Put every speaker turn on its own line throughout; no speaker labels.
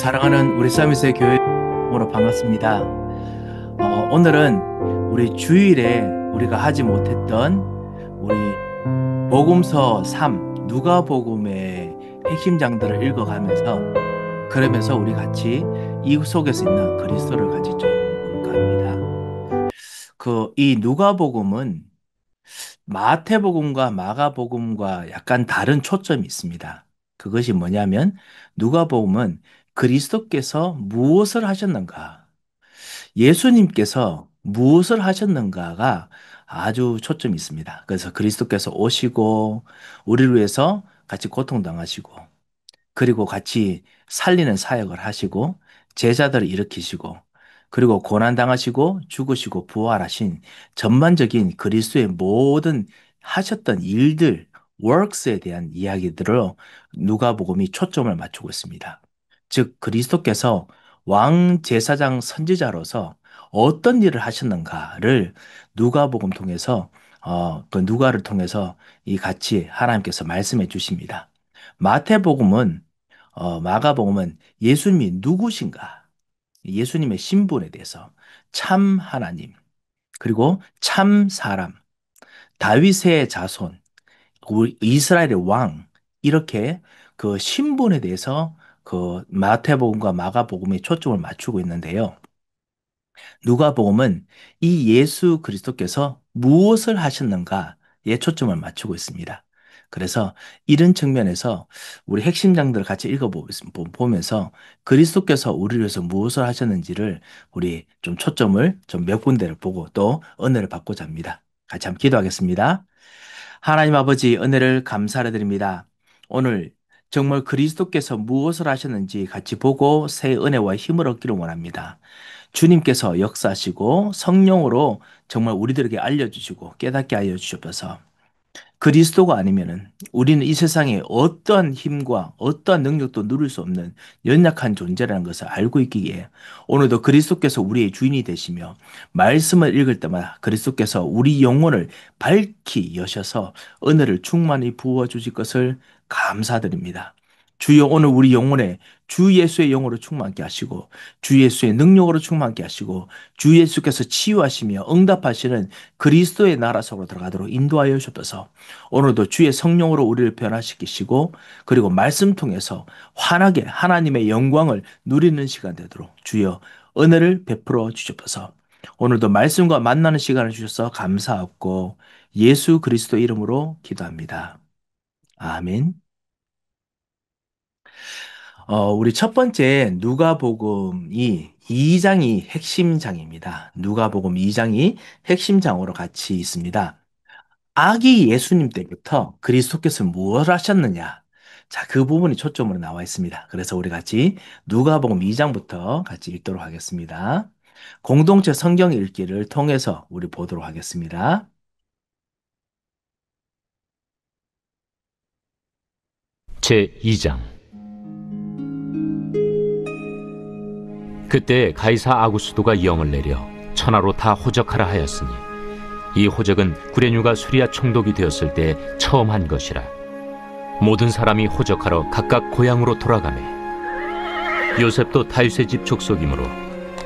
사랑하는 우리 서미스의 교회로 반갑습니다. 오늘은 우리 주일에 우리가 하지 못했던 우리 복음서 3 누가복음의 핵심 장들을 읽어가면서 그러면서 우리 같이 이 속에서 있는 그리스도를 같이 좀 볼까 합니다. 이 누가복음은 마태복음과 마가복음과 약간 다른 초점이 있습니다. 그것이 뭐냐면 누가복음은 그리스도께서 무엇을 하셨는가, 예수님께서 무엇을 하셨는가가 아주 초점이 있습니다. 그래서 그리스도께서 오시고 우리를 위해서 같이 고통당하시고 그리고 같이 살리는 사역을 하시고 제자들을 일으키시고 그리고 고난당하시고 죽으시고 부활하신 전반적인 그리스도의 모든 하셨던 일들, works에 대한 이야기들을 누가복음이 초점을 맞추고 있습니다. 즉 그리스도께서 왕 제사장 선지자로서 어떤 일을 하셨는가를 누가복음 통해서 그 누가를 통해서 이 같이 하나님께서 말씀해 주십니다. 마태복음은 마가복음은 예수님이 누구신가? 예수님의 신분에 대해서 참 하나님, 그리고 참 사람, 다윗의 자손, 우리 이스라엘의 왕, 이렇게 그 신분에 대해서 그 마태복음과 마가복음에 초점을 맞추고 있는데요. 누가복음은 이 예수 그리스도께서 무엇을 하셨는가에 초점을 맞추고 있습니다. 그래서 이런 측면에서 우리 핵심장들을 같이 읽어보면서 그리스도께서 우리를 위해서 무엇을 하셨는지를 우리 좀 초점을 좀 몇 군데를 보고 또 은혜를 받고자 합니다. 같이 한번 기도하겠습니다. 하나님 아버지 은혜를 감사를 드립니다. 오늘 정말 그리스도께서 무엇을 하셨는지 같이 보고 새 은혜와 힘을 얻기를 원합니다. 주님께서 역사하시고 성령으로 정말 우리들에게 알려주시고 깨닫게 하여 주시옵소서. 그리스도가 아니면은 우리는 이 세상에 어떠한 힘과 어떠한 능력도 누릴 수 없는 연약한 존재라는 것을 알고 있기에 오늘도 그리스도께서 우리의 주인이 되시며 말씀을 읽을 때마다 그리스도께서 우리 영혼을 밝히 여셔서 은혜를 충만히 부어 주실 것을 감사드립니다. 주여 오늘 우리 영혼에 주 예수의 영으로 충만케 하시고 주 예수의 능력으로 충만케 하시고 주 예수께서 치유하시며 응답하시는 그리스도의 나라 속으로 들어가도록 인도하여 주옵소서. 오늘도 주의 성령으로 우리를 변화시키시고 그리고 말씀 통해서 환하게 하나님의 영광을 누리는 시간 되도록 주여 은혜를 베풀어 주시옵소서. 오늘도 말씀과 만나는 시간을 주셔서 감사하고 예수 그리스도 이름으로 기도합니다. 아멘. 우리 첫 번째 누가복음이 2장이 핵심 장입니다. 누가복음 2장이 핵심 장으로 같이 있습니다. 아기 예수님 때부터 그리스도께서 무엇을 하셨느냐? 자, 그 부분이 초점으로 나와 있습니다. 그래서 우리 같이 누가복음 2장부터 같이 읽도록 하겠습니다. 공동체 성경 읽기를 통해서 우리 보도록 하겠습니다.
제2장. 그때 가이사 아구스도가 영을 내려 천하로 다 호적하라 하였으니 이 호적은 구레뉴가 수리아 총독이 되었을 때 처음 한 것이라. 모든 사람이 호적하러 각각 고향으로 돌아가매 요셉도 다윗의 집 족속이므로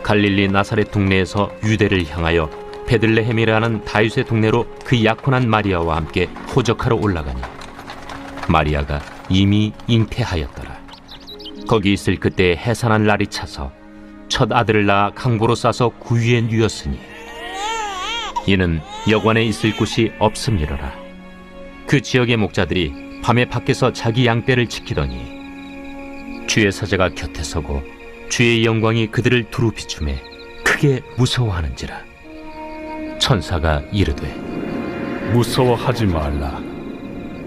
갈릴리 나사렛 동네에서 유대를 향하여 베들레헴이라는 다윗의 동네로 그 약혼한 마리아와 함께 호적하러 올라가니 마리아가 이미 잉태하였더라. 거기 있을 그때 해산한 날이 차서 첫 아들을 낳아 강보로 싸서 구유에 누였으니 이는 여관에 있을 곳이 없음이로라. 그 지역의 목자들이 밤에 밖에서 자기 양떼를 지키더니 주의 사자가 곁에 서고 주의 영광이 그들을 두루 비추매 크게 무서워하는지라. 천사가 이르되
무서워하지 말라.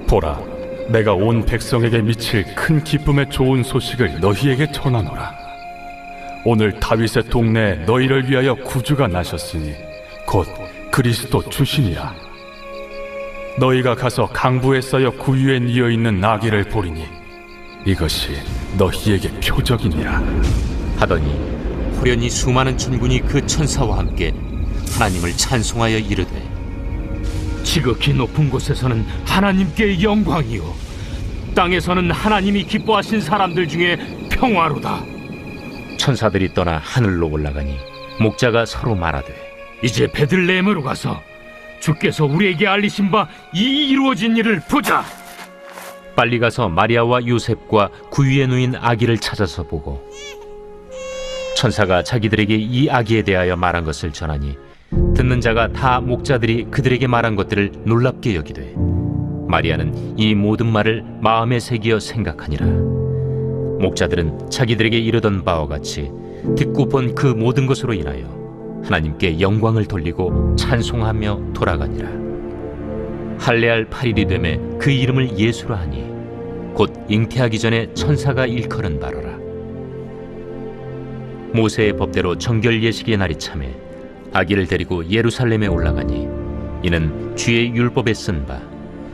보라, 내가 온 백성에게 미칠 큰 기쁨의 좋은 소식을 너희에게 전하노라. 오늘 다윗의 동네에 너희를 위하여 구주가 나셨으니 곧 그리스도 주시니라. 너희가 가서 강부에 쌓여 구유에 뉘어 있는 나귀를 보리니 이것이 너희에게 표적이니라.
하더니 호련히 수많은 천군이 그 천사와 함께 하나님을 찬송하여 이르되 지극히 높은 곳에서는 하나님께 영광이요 땅에서는 하나님이 기뻐하신 사람들 중에 평화로다. 천사들이 떠나 하늘로 올라가니 목자가 서로 말하되
이제 베들레헴으로 가서 주께서 우리에게 알리신 바 이 이루어진 일을 보자.
빨리 가서 마리아와 요셉과 구유에 누인 아기를 찾아서 보고 천사가 자기들에게 이 아기에 대하여 말한 것을 전하니 듣는 자가 다 목자들이 그들에게 말한 것들을 놀랍게 여기되 마리아는 이 모든 말을 마음에 새기어 생각하니라. 목자들은 자기들에게 이르던 바와 같이 듣고 본 그 모든 것으로 인하여 하나님께 영광을 돌리고 찬송하며 돌아가니라. 할례할 8일이 되매 그 이름을 예수라 하니 곧 잉태하기 전에 천사가 일컬은 바로라. 모세의 법대로 정결 예식의 날이 차매 아기를 데리고 예루살렘에 올라가니 이는 주의 율법에 쓴 바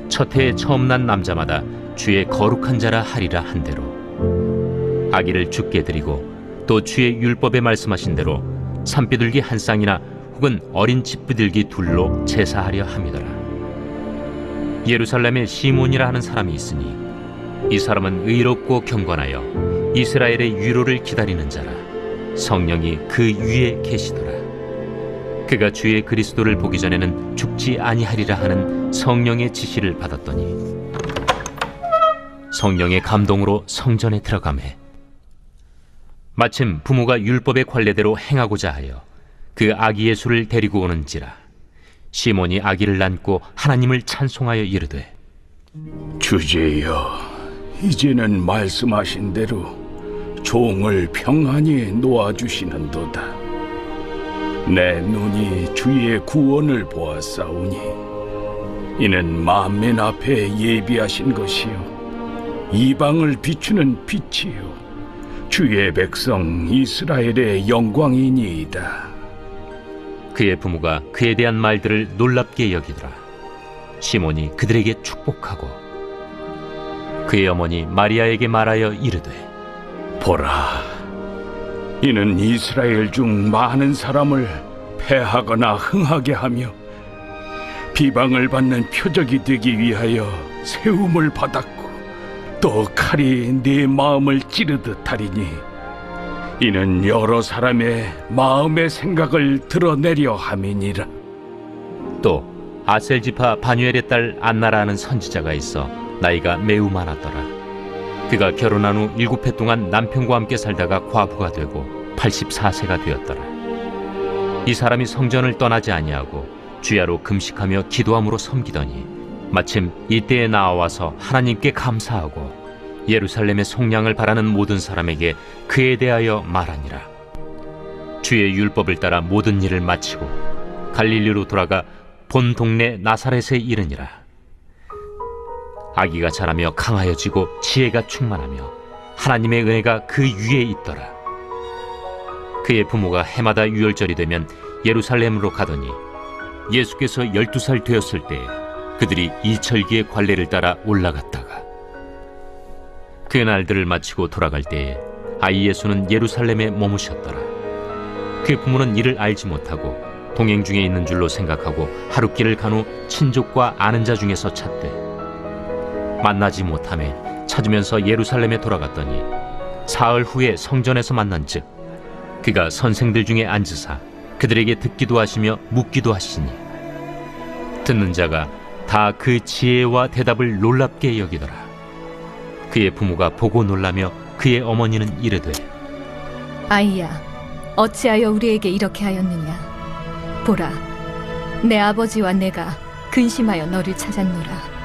첫 해에 처음 난 남자마다 주의 거룩한 자라 하리라 한 대로 아기를 주께 드리고 또 주의 율법에 말씀하신 대로 산비둘기 한 쌍이나 혹은 어린 집비둘기 둘로 제사하려 함이더라. 예루살렘에 시몬이라 하는 사람이 있으니 이 사람은 의롭고 경건하여 이스라엘의 위로를 기다리는 자라. 성령이 그 위에 계시더라. 그가 주의 그리스도를 보기 전에는 죽지 아니하리라 하는 성령의 지시를 받았더니 성령의 감동으로 성전에 들어가매 마침 부모가 율법의 관례대로 행하고자 하여 그 아기 예수를 데리고 오는지라. 시몬이 아기를 안고 하나님을 찬송하여 이르되
주제여, 이제는 말씀하신 대로 종을 평안히 놓아주시는도다. 내 눈이 주의 구원을 보았사오니 이는 만민 앞에 예비하신 것이요 이방을 비추는 빛이요 주의 백성 이스라엘의 영광이니이다.
그의 부모가 그에 대한 말들을 놀랍게 여기더라. 시몬이 그들에게 축복하고 그의 어머니 마리아에게 말하여 이르되
보라, 이는 이스라엘 중 많은 사람을 패하거나 흥하게 하며 비방을 받는 표적이 되기 위하여 세움을 받았고 또 칼이 네 마음을 찌르듯 하리니 이는 여러 사람의 마음의 생각을 드러내려 함이니라.
또 아셀지파 바뉴엘의 딸 안나라 하는 선지자가 있어 나이가 매우 많았더라. 그가 결혼한 후 7해 동안 남편과 함께 살다가 과부가 되고 84세가 되었더라. 이 사람이 성전을 떠나지 아니하고 주야로 금식하며 기도함으로 섬기더니 마침 이때에 나와서 하나님께 감사하고 예루살렘의 속량을 바라는 모든 사람에게 그에 대하여 말하니라. 주의 율법을 따라 모든 일을 마치고 갈릴리로 돌아가 본 동네 나사렛에 이르니라. 아기가 자라며 강하여지고 지혜가 충만하며 하나님의 은혜가 그 위에 있더라. 그의 부모가 해마다 유월절이 되면 예루살렘으로 가더니 예수께서 12살 되었을 때에 그들이 이철기의 관례를 따라 올라갔다가 그 날들을 마치고 돌아갈 때에 아이 예수는 예루살렘에 머무셨더라. 그 부모는 이를 알지 못하고 동행 중에 있는 줄로 생각하고 하룻길을 간 후 친족과 아는 자 중에서 찾되 만나지 못하매 찾으면서 예루살렘에 돌아갔더니 사흘 후에 성전에서 만난즉 그가 선생들 중에 앉으사 그들에게 듣기도 하시며 묻기도 하시니 듣는 자가 다 그 지혜와 대답을 놀랍게 여기더라. 그의 부모가 보고 놀라며 그의 어머니는 이르되
아이야, 어찌하여 우리에게 이렇게 하였느냐. 보라, 내 아버지와 내가 근심하여 너를 찾았노라.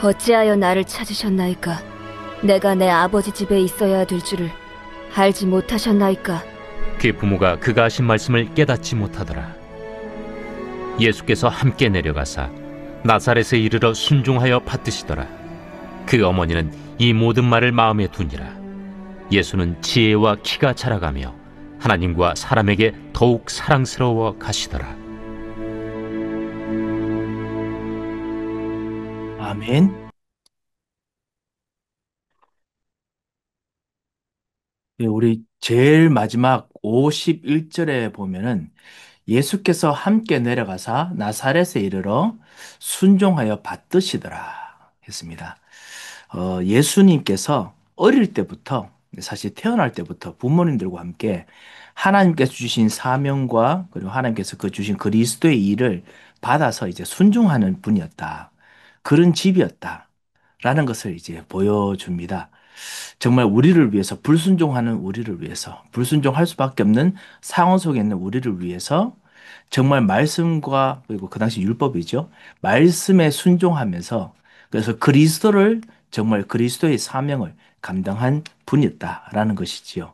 어찌하여 나를 찾으셨나이까? 내가 내 아버지 집에 있어야 될 줄을 알지 못하셨나이까?
그의 부모가 그가 하신 말씀을 깨닫지 못하더라. 예수께서 함께 내려가사 나사렛에 이르러 순종하여 받드시더라. 그 어머니는 이 모든 말을 마음에 두니라. 예수는 지혜와 키가 자라가며 하나님과 사람에게 더욱 사랑스러워 가시더라.
아멘. 예, 우리 제일 마지막 51절에 보면은 예수께서 함께 내려가사 나사렛에 이르러 순종하여 받드시더라 했습니다. 예수님께서 어릴 때부터 사실 태어날 때부터 부모님들과 함께 하나님께서 주신 사명과 그리고 하나님께서 그 주신 그리스도의 일을 받아서 이제 순종하는 분이었다. 그런 집이었다. 라는 것을 이제 보여줍니다. 정말 우리를 위해서, 불순종하는 우리를 위해서, 불순종할 수밖에 없는 상황 속에 있는 우리를 위해서 정말 말씀과 그리고 그 당시 율법이죠. 말씀에 순종하면서 그래서 그리스도를 정말 그리스도의 사명을 감당한 분이었다라는 것이지요.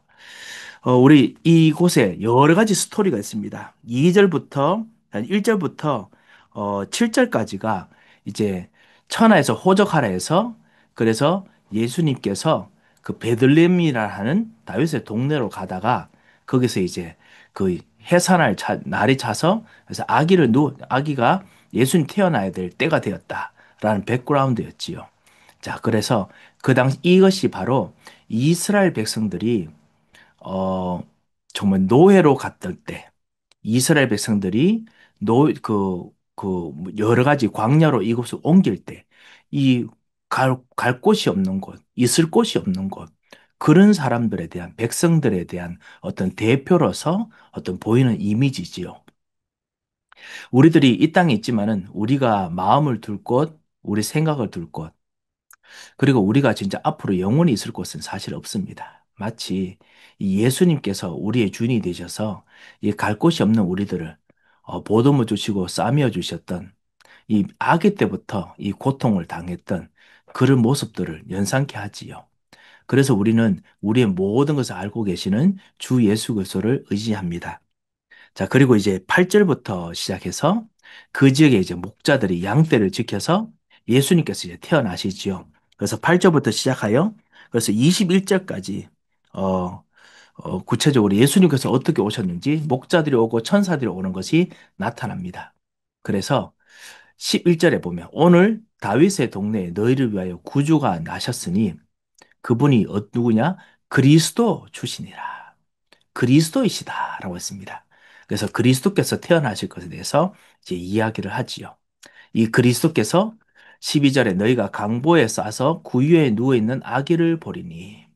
우리 이곳에 여러 가지 스토리가 있습니다. 2절부터, 1절부터 7절까지가 이제 천하에서 호적하라 해서 그래서 예수님께서 그 베들레헴이라 하는 다윗의 동네로 가다가 거기서 이제 그 해산할 날이 차서 그래서 아기가 예수님 태어나야 될 때가 되었다라는 백그라운드였지요. 자, 그래서 그 당시 이것이 바로 이스라엘 백성들이 어, 정말 노예로 갔던 때, 이스라엘 백성들이 여러 가지 광야로 이곳을 옮길 때, 갈 곳이 없는 곳, 있을 곳이 없는 곳, 그런 사람들에 대한, 백성들에 대한 어떤 대표로서 어떤 보이는 이미지지요. 우리들이 이 땅에 있지만은 우리가 마음을 둘 곳, 우리 생각을 둘 곳, 그리고 우리가 진짜 앞으로 영원히 있을 곳은 사실 없습니다. 마치 이 예수님께서 우리의 주인이 되셔서 이 갈 곳이 없는 우리들을 보듬어 주시고 싸매어 주셨던 이 아기 때부터 이 고통을 당했던 그런 모습들을 연상케 하지요. 그래서 우리는 우리의 모든 것을 알고 계시는 주 예수 그리스도를 의지합니다. 자, 그리고 이제 8절부터 시작해서 그 지역에 이제 목자들이 양떼를 지켜서 예수님께서 이제 태어나시지요. 그래서 8절부터 시작하여 그래서 21절까지 구체적으로 예수님께서 어떻게 오셨는지 목자들이 오고 천사들이 오는 것이 나타납니다. 그래서 11절에 보면 오늘 다윗의 동네에 너희를 위하여 구주가 나셨으니 그분이 누구냐? 그리스도 주시니라. 그리스도이시다라고 했습니다. 그래서 그리스도께서 태어나실 것에 대해서 이제 이야기를 하지요. 이 그리스도께서 12절에 너희가 강보에 싸서 구유에 누워 있는 아기를 보리니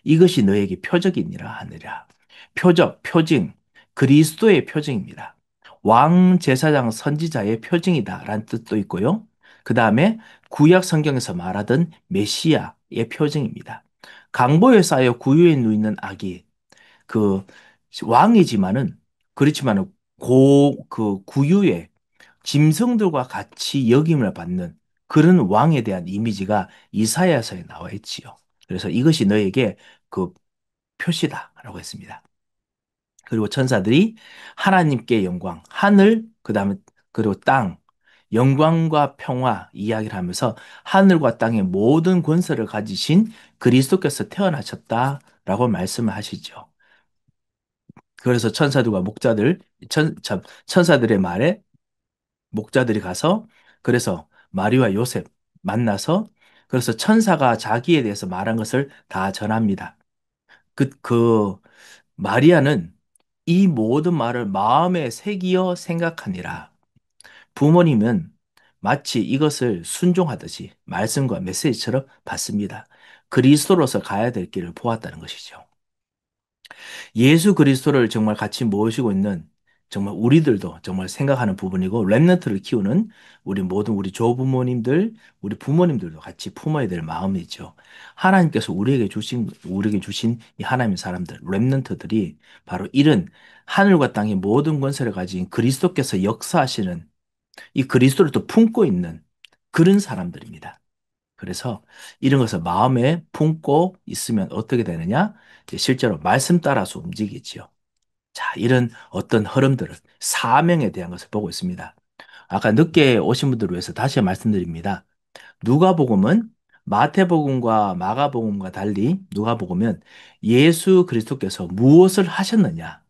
이것이 너에게 표적이니라 하느라. 표적, 표징, 그리스도의 표징입니다. 왕 제사장 선지자의 표징이다라는 뜻도 있고요. 그 다음에 구약 성경에서 말하던 메시아의 표징입니다. 강보에 쌓여 구유에 누이는 아기, 그 왕이지만은 그렇지만은 그 구유에 짐승들과 같이 역임을 받는 그런 왕에 대한 이미지가 이사야서에 나와 있지요. 그래서 이것이 너에게 그 표시다라고 했습니다. 그리고 천사들이 하나님께 영광, 하늘, 그다음에 그리고 땅, 영광과 평화 이야기를 하면서 하늘과 땅의 모든 권세를 가지신 그리스도께서 태어나셨다라고 말씀을 하시죠. 그래서 천사들과 목자들, 천사들의 말에 목자들이 가서 그래서 마리와 요셉 만나서 그래서 천사가 자기에 대해서 말한 것을 다 전합니다. 그 마리아는 이 모든 말을 마음에 새기어 생각하니라. 부모님은 마치 이것을 순종하듯이 말씀과 메시지처럼 받습니다. 그리스도로서 가야 될 길을 보았다는 것이죠. 예수 그리스도를 정말 같이 모시고 있는 정말 우리들도 정말 생각하는 부분이고 렘넌트를 키우는 우리 모든 우리 조부모님들, 우리 부모님들도 같이 품어야 될 마음이죠. 하나님께서 우리에게 주신 이 하나님의 사람들, 렘넌트들이 바로 이런 하늘과 땅의 모든 권세를 가진 그리스도께서 역사하시는 이 그리스도를 또 품고 있는 그런 사람들입니다. 그래서 이런 것을 마음에 품고 있으면 어떻게 되느냐? 이제 실제로 말씀 따라서 움직이지요. 자, 이런 어떤 흐름들을 사명에 대한 것을 보고 있습니다. 아까 늦게 오신 분들을 위해서 다시 말씀드립니다. 누가복음은 마태복음과 마가복음과 달리 누가복음은 예수 그리스도께서 무엇을 하셨느냐,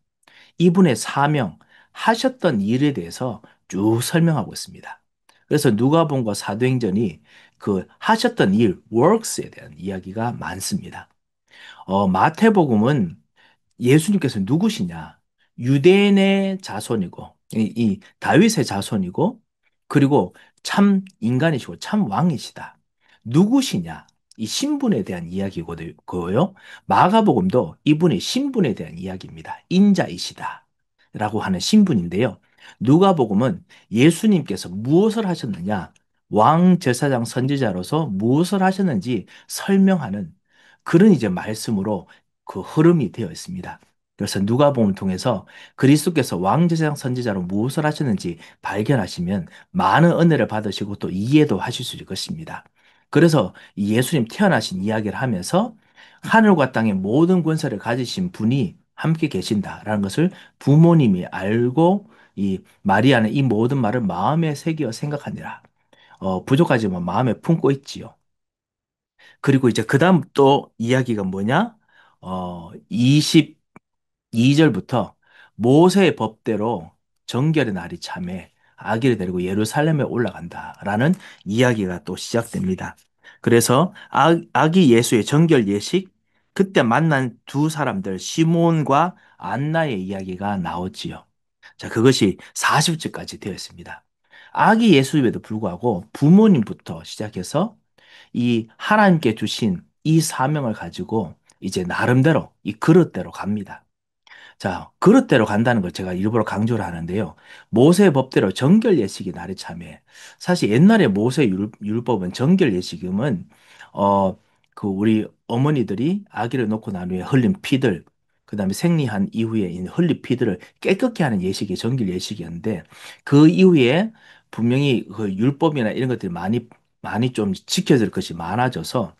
이분의 사명, 하셨던 일에 대해서 쭉 설명하고 있습니다. 그래서 누가복음과 사도행전이 그 하셨던 일, works에 대한 이야기가 많습니다. 마태복음은 예수님께서 누구시냐? 유대인의 자손이고, 이 다윗의 자손이고, 그리고 참 인간이시고 참 왕이시다. 누구시냐? 이 신분에 대한 이야기고요. 마가복음도 이분의 신분에 대한 이야기입니다. 인자이시다. 라고 하는 신분인데요. 누가복음은 예수님께서 무엇을 하셨느냐, 왕, 제사장, 선지자로서 무엇을 하셨는지 설명하는 그런 이제 말씀으로 그 흐름이 되어 있습니다. 그래서 누가복음을 통해서 그리스도께서 왕, 제사장, 선지자로 무엇을 하셨는지 발견하시면 많은 은혜를 받으시고 또 이해도 하실 수 있을 것입니다. 그래서 이 예수님 태어나신 이야기를 하면서 하늘과 땅의 모든 권세를 가지신 분이 함께 계신다라는 것을 부모님이 알고 이 마리아는 이 모든 말을 마음에 새겨 생각하니라. 부족하지만 마음에 품고 있지요. 그리고 이제 그 다음 또 이야기가 뭐냐? 22절부터 모세의 법대로 정결의 날이 참에 아기를 데리고 예루살렘에 올라간다라는 이야기가 또 시작됩니다. 그래서 아기 예수의 정결 예식, 그때 만난 두 사람들 시몬과 안나의 이야기가 나오지요. 자, 그것이 40절까지 되어 있습니다. 아기 예수임에도 불구하고 부모님부터 시작해서 이 하나님께 주신 이 사명을 가지고 이제 나름대로 이 그릇대로 갑니다. 자, 그릇대로 간다는 걸 제가 일부러 강조를 하는데요. 모세 법대로 정결 예식이 날이 참에 사실 옛날에 모세 율법은 정결 예식임은 어, 그 우리 어머니들이 아기를 놓고 난 후에 흘린 피들, 그다음에 생리한 이후에 이 흘린 피들을 깨끗게 하는 예식이 정결 예식이었는데 그 이후에 분명히 그 율법이나 이런 것들이 많이 좀 지켜질 것이 많아져서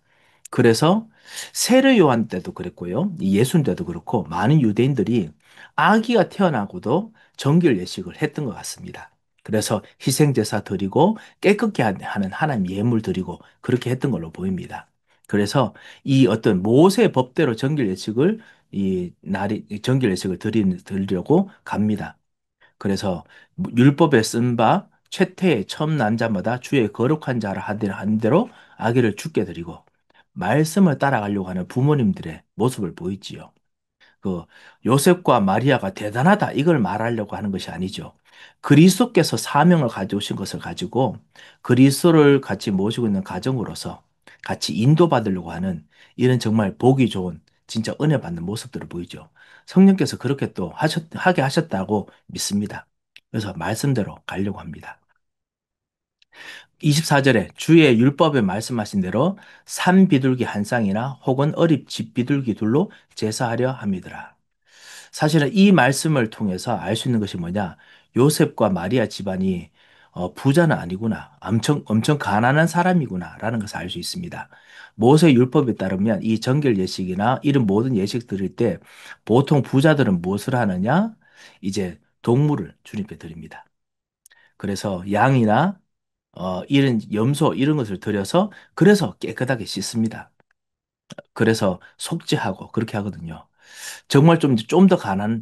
그래서 세례 요한 때도 그랬고요. 이 예수님 때도 그렇고 많은 유대인들이 아기가 태어나고도 정결 예식을 했던 것 같습니다. 그래서 희생제사 드리고 깨끗게 하는 하나님 예물 드리고 그렇게 했던 걸로 보입니다. 그래서 이 어떤 모세 법대로 정결 예식을 이 날이 정결 예식을 드리려고 갑니다. 그래서 율법에 쓴 바 최태의 첫 난자마다 주의 거룩한 자를 한 대로 아기를 죽게 드리고 말씀을 따라가려고 하는 부모님들의 모습을 보이지요. 그 요셉과 마리아가 대단하다 이걸 말하려고 하는 것이 아니죠. 그리스도께서 사명을 가져오신 것을 가지고 그리스도를 같이 모시고 있는 가정으로서 같이 인도받으려고 하는 이런 정말 보기 좋은 진짜 은혜 받는 모습들을 보이죠. 성령께서 그렇게 또 하게 하셨다고 믿습니다. 그래서 말씀대로 가려고 합니다. 24절에 주의 율법에 말씀하신 대로 산 비둘기 한 쌍이나 혹은 어립 집 비둘기 둘로 제사하려 함이더라. 사실은 이 말씀을 통해서 알 수 있는 것이 뭐냐? 요셉과 마리아 집안이 부자는 아니구나. 엄청 가난한 사람이구나라는 것을 알 수 있습니다. 모세 율법에 따르면 이 정결 예식이나 이런 모든 예식 드릴 때 보통 부자들은 무엇을 하느냐? 이제 동물을 주님께 드립니다. 그래서 양이나 이런 염소 이런 것을 들여서 그래서 깨끗하게 씻습니다. 그래서 속죄하고 그렇게 하거든요. 정말 좀 더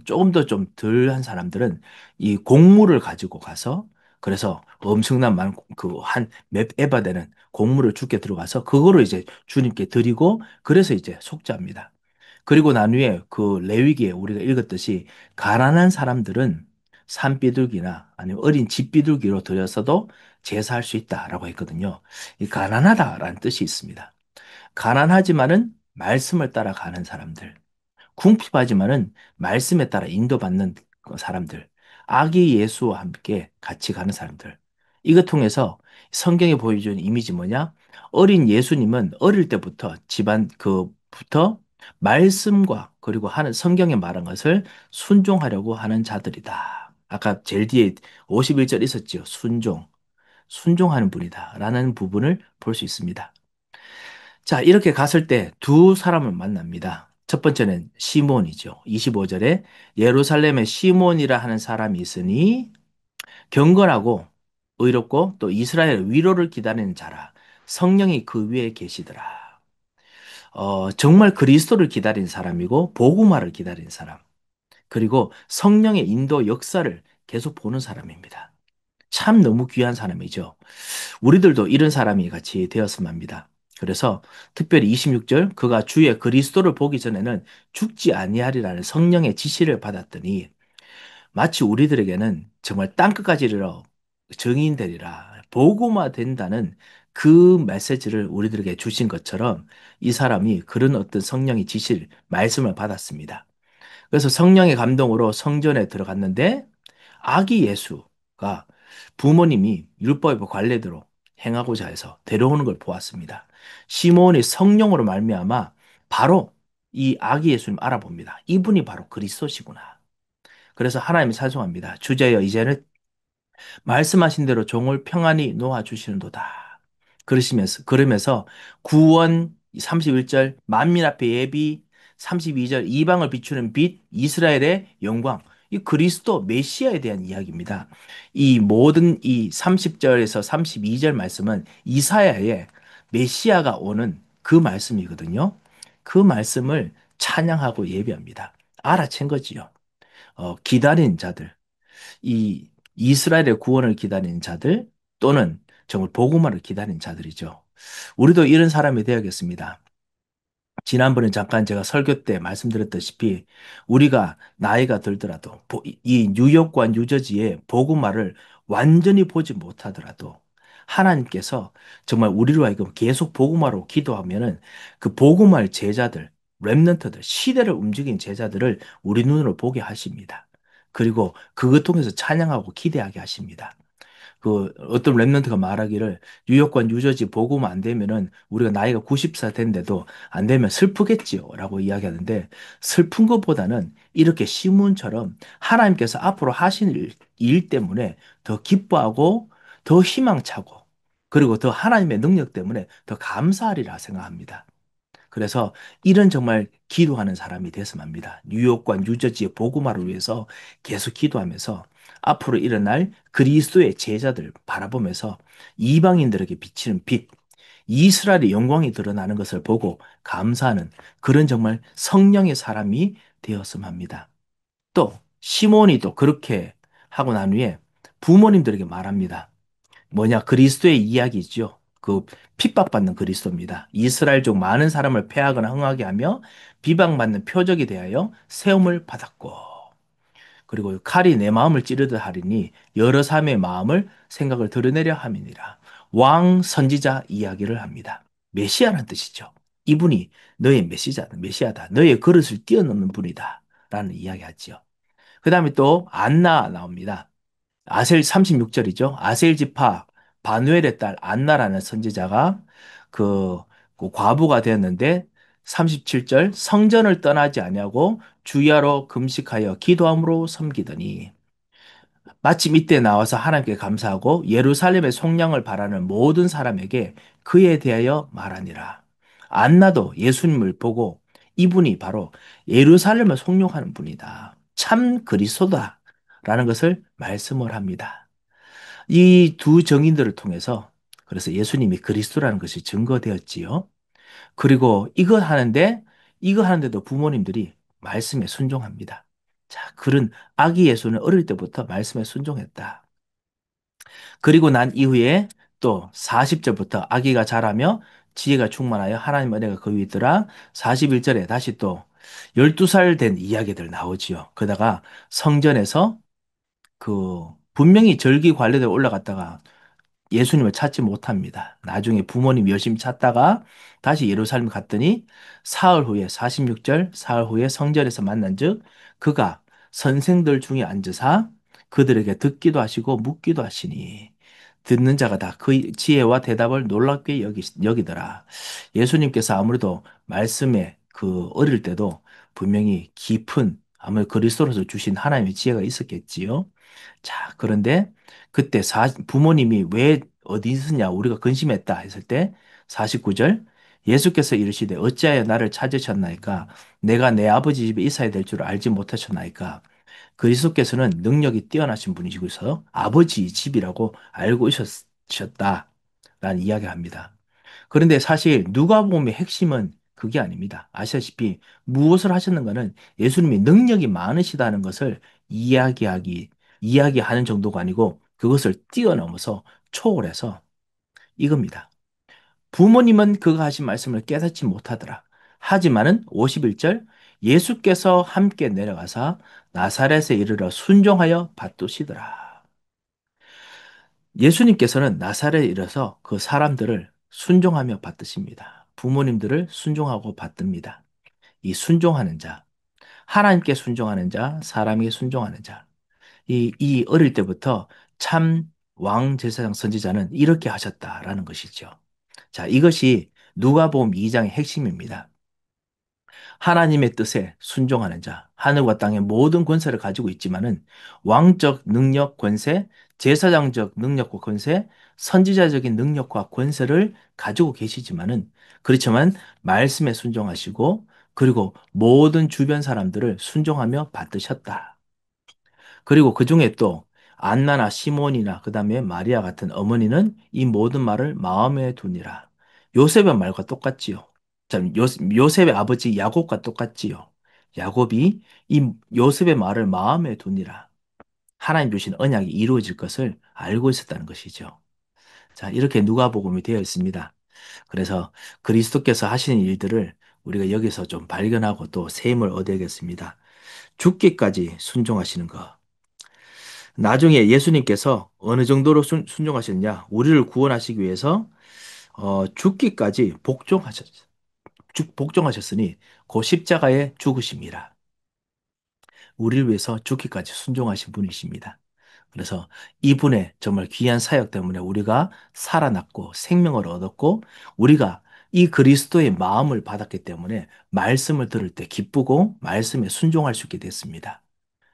조금 더 좀 덜한 사람들은 이 곡물을 가지고 가서 그래서 엄청난 몇 에바 되는 곡물을 주께 들어가서 그거를 이제 주님께 드리고 그래서 이제 속죄합니다. 그리고 난 후에 그 레위기에 우리가 읽었듯이 가난한 사람들은 산비둘기나 아니면 어린 집비둘기로 드려서도 제사할 수 있다라고 했거든요. 이 가난하다라는 뜻이 있습니다. 가난하지만은 말씀을 따라가는 사람들. 궁핍하지만은 말씀에 따라 인도받는 그 사람들, 아기 예수와 함께 같이 가는 사람들. 이것 통해서 성경에 보여주는 이미지 뭐냐? 어린 예수님은 어릴 때부터 집안 그부터 말씀과 그리고 하는 성경에 말한 것을 순종하려고 하는 자들이다. 아까 제일 뒤에 51절 있었지요. 순종하는 분이다라는 부분을 볼 수 있습니다. 자, 이렇게 갔을 때 두 사람을 만납니다. 첫 번째는 시몬이죠. 25절에 예루살렘에 시몬이라 하는 사람이 있으니 경건하고 의롭고 또 이스라엘 위로를 기다리는 자라. 성령이 그 위에 계시더라. 정말 그리스도를 기다리는 사람이고 복음화를 기다리는 사람. 그리고 성령의 인도 역사를 계속 보는 사람입니다. 참 너무 귀한 사람이죠. 우리들도 이런 사람이 같이 되었으면 합니다. 그래서 특별히 26절 그가 주의 그리스도를 보기 전에는 죽지 아니하리라는 성령의 지시를 받았더니 마치 우리들에게는 정말 땅끝까지 이르러 증인 되리라 복음화 된다는 그 메시지를 우리들에게 주신 것처럼 이 사람이 그런 어떤 성령의 지시를, 말씀을 받았습니다. 그래서 성령의 감동으로 성전에 들어갔는데 아기 예수가 부모님이 율법의 관례대로 행하고자 해서 데려오는 걸 보았습니다. 시몬이 성령으로 말미암아 바로 이 아기 예수님 알아봅니다. 이분이 바로 그리스도시구나. 그래서 하나님을 찬송합니다. 주제여 이제는 말씀하신 대로 종을 평안히 놓아 주시는도다. 그러면서 구원 31절 만민 앞에 예비 32절 이방을 비추는 빛 이스라엘의 영광 이 그리스도 메시아에 대한 이야기입니다. 이 모든 이 30절에서 32절 말씀은 이사야의 메시아가 오는 그 말씀이거든요. 그 말씀을 찬양하고 예배합니다. 알아챈 거지요. 기다린 자들, 이 이스라엘의 구원을 기다리는 자들 또는 정말 복음화를 기다리는 자들이죠. 우리도 이런 사람이 되어야겠습니다. 지난번에 잠깐 제가 설교 때 말씀드렸다시피 우리가 나이가 들더라도 이 뉴욕과 뉴저지의 복음화를 완전히 보지 못하더라도 하나님께서 정말 우리로 하여금 계속 복음화로 기도하면은 그 복음화의 제자들, 렘넌트들, 시대를 움직인 제자들을 우리 눈으로 보게 하십니다. 그리고 그것 통해서 찬양하고 기대하게 하십니다. 그 어떤 랩런트가 말하기를 뉴욕과 뉴저지 복음 안 되면은 우리가 나이가 90살 된데도 안 되면 슬프겠지요라고 이야기하는데 슬픈 것보다는 이렇게 시문처럼 하나님께서 앞으로 하신 일 때문에 더 기뻐하고 더 희망차고 그리고 더 하나님의 능력 때문에 더 감사하리라 생각합니다. 그래서 이런 정말 기도하는 사람이 됐으면 합니다. 뉴욕과 뉴저지의 복음화를 위해서 계속 기도하면서 앞으로 일어날 그리스도의 제자들 바라보면서 이방인들에게 비치는 빛, 이스라엘의 영광이 드러나는 것을 보고 감사하는 그런 정말 성령의 사람이 되었으면 합니다. 또 시몬이 또 그렇게 하고 난 후에 부모님들에게 말합니다. 뭐냐? 그리스도의 이야기죠. 그 핍박받는 그리스도입니다. 이스라엘 중 많은 사람을 패하거나 흥하게 하며 비방받는 표적이 되하여 세움을 받았고 그리고 칼이 내 마음을 찌르듯 하리니 여러 사람의 마음을 생각을 드러내려 함이니라. 왕 선지자 이야기를 합니다. 메시아라는 뜻이죠. 이분이 너의 메시아다. 너의 그릇을 뛰어넘는 분이다. 라는 이야기하지요. 그 다음에 또 안나 나옵니다. 아셀 36절이죠. 아셀 지파 바누엘의 딸 안나라는 선지자가 그, 그 과부가 되었는데 37절 성전을 떠나지 아니하고 주야로 금식하여 기도함으로 섬기더니 마침 이때 나와서 하나님께 감사하고 예루살렘의 속량을 바라는 모든 사람에게 그에 대하여 말하니라. 안나도 예수님을 보고 이분이 바로 예루살렘을 속량하는 분이다. 참 그리스도다. 라는 것을 말씀을 합니다. 이 두 정인들을 통해서 그래서 예수님이 그리스도라는 것이 증거되었지요. 그리고 이거 하는데도 부모님들이 말씀에 순종합니다. 자, 그런 아기 예수는 어릴 때부터 말씀에 순종했다. 그리고 난 이후에 또 40절부터 아기가 자라며 지혜가 충만하여 하나님 은혜가 그 위에 있더라. 41절에 다시 또 12살 된 이야기들 나오지요. 그러다가 성전에서 그 분명히 절기 관례대로 올라갔다가 예수님을 찾지 못합니다. 나중에 부모님 열심히 찾다가 다시 예루살렘 갔더니 사흘 후에 46절 사흘 후에 성전에서 만난즉 그가 선생들 중에 앉으사 그들에게 듣기도 하시고 묻기도 하시니 듣는 자가 다 그 지혜와 대답을 놀랍게 여기더라. 예수님께서 아무래도 말씀에 그 어릴 때도 분명히 깊은 아무래도 그리스도로서 주신 하나님의 지혜가 있었겠지요. 자, 그런데 그때 부모님이 왜 어디 있었냐 우리가 근심했다 했을 때 49절 예수께서 이르시되 어찌하여 나를 찾으셨나이까 내가 내 아버지 집에 있어야 될 줄 알지 못하셨나이까 그리스도께서는 능력이 뛰어나신 분이시고서 아버지 집이라고 알고 있으셨다라는 이야기를 합니다. 그런데 사실 누가복음의 핵심은 그게 아닙니다. 아시다시피 무엇을 하셨는가는 예수님이 능력이 많으시다는 것을 이야기하는 정도가 아니고 그것을 뛰어넘어서 초월해서 이겁니다. 부모님은 그가 하신 말씀을 깨닫지 못하더라. 하지만은 51절 예수께서 함께 내려가사 나사렛에 이르러 순종하여 받두시더라. 예수님께서는 나사렛에 이르러서 그 사람들을 순종하며 받드십니다. 부모님들을 순종하고 받듭니다. 이 순종하는 자, 하나님께 순종하는 자, 사람에게 순종하는 자. 이 어릴 때부터 참 왕 제사장 선지자는 이렇게 하셨다라는 것이죠. 자, 이것이 누가복음 2장의 핵심입니다. 하나님의 뜻에 순종하는 자, 하늘과 땅의 모든 권세를 가지고 있지만은 왕적 능력, 권세, 제사장적 능력과 권세, 선지자적인 능력과 권세를 가지고 계시지만은 그렇지만 말씀에 순종하시고 그리고 모든 주변 사람들을 순종하며 받으셨다. 그리고 그 중에 또 안나나 시몬이나 그 다음에 마리아 같은 어머니는 이 모든 말을 마음에 두니라. 요셉의 말과 똑같지요. 참, 요셉의 아버지 야곱과 똑같지요. 야곱이 이 요셉의 말을 마음에 두니라. 하나님 주신 언약이 이루어질 것을 알고 있었다는 것이죠. 자, 이렇게 누가복음이 되어 있습니다. 그래서 그리스도께서 하시는 일들을 우리가 여기서 좀 발견하고 또 세임을 얻어야겠습니다. 죽기까지 순종하시는 것. 나중에 예수님께서 어느 정도로 순종하셨냐? 우리를 구원하시기 위해서 죽기까지 복종하셨으니 그 십자가에 죽으십니다. 우리를 위해서 죽기까지 순종하신 분이십니다. 그래서 이분의 정말 귀한 사역 때문에 우리가 살아났고 생명을 얻었고 우리가 이 그리스도의 마음을 받았기 때문에 말씀을 들을 때 기쁘고 말씀에 순종할 수 있게 됐습니다.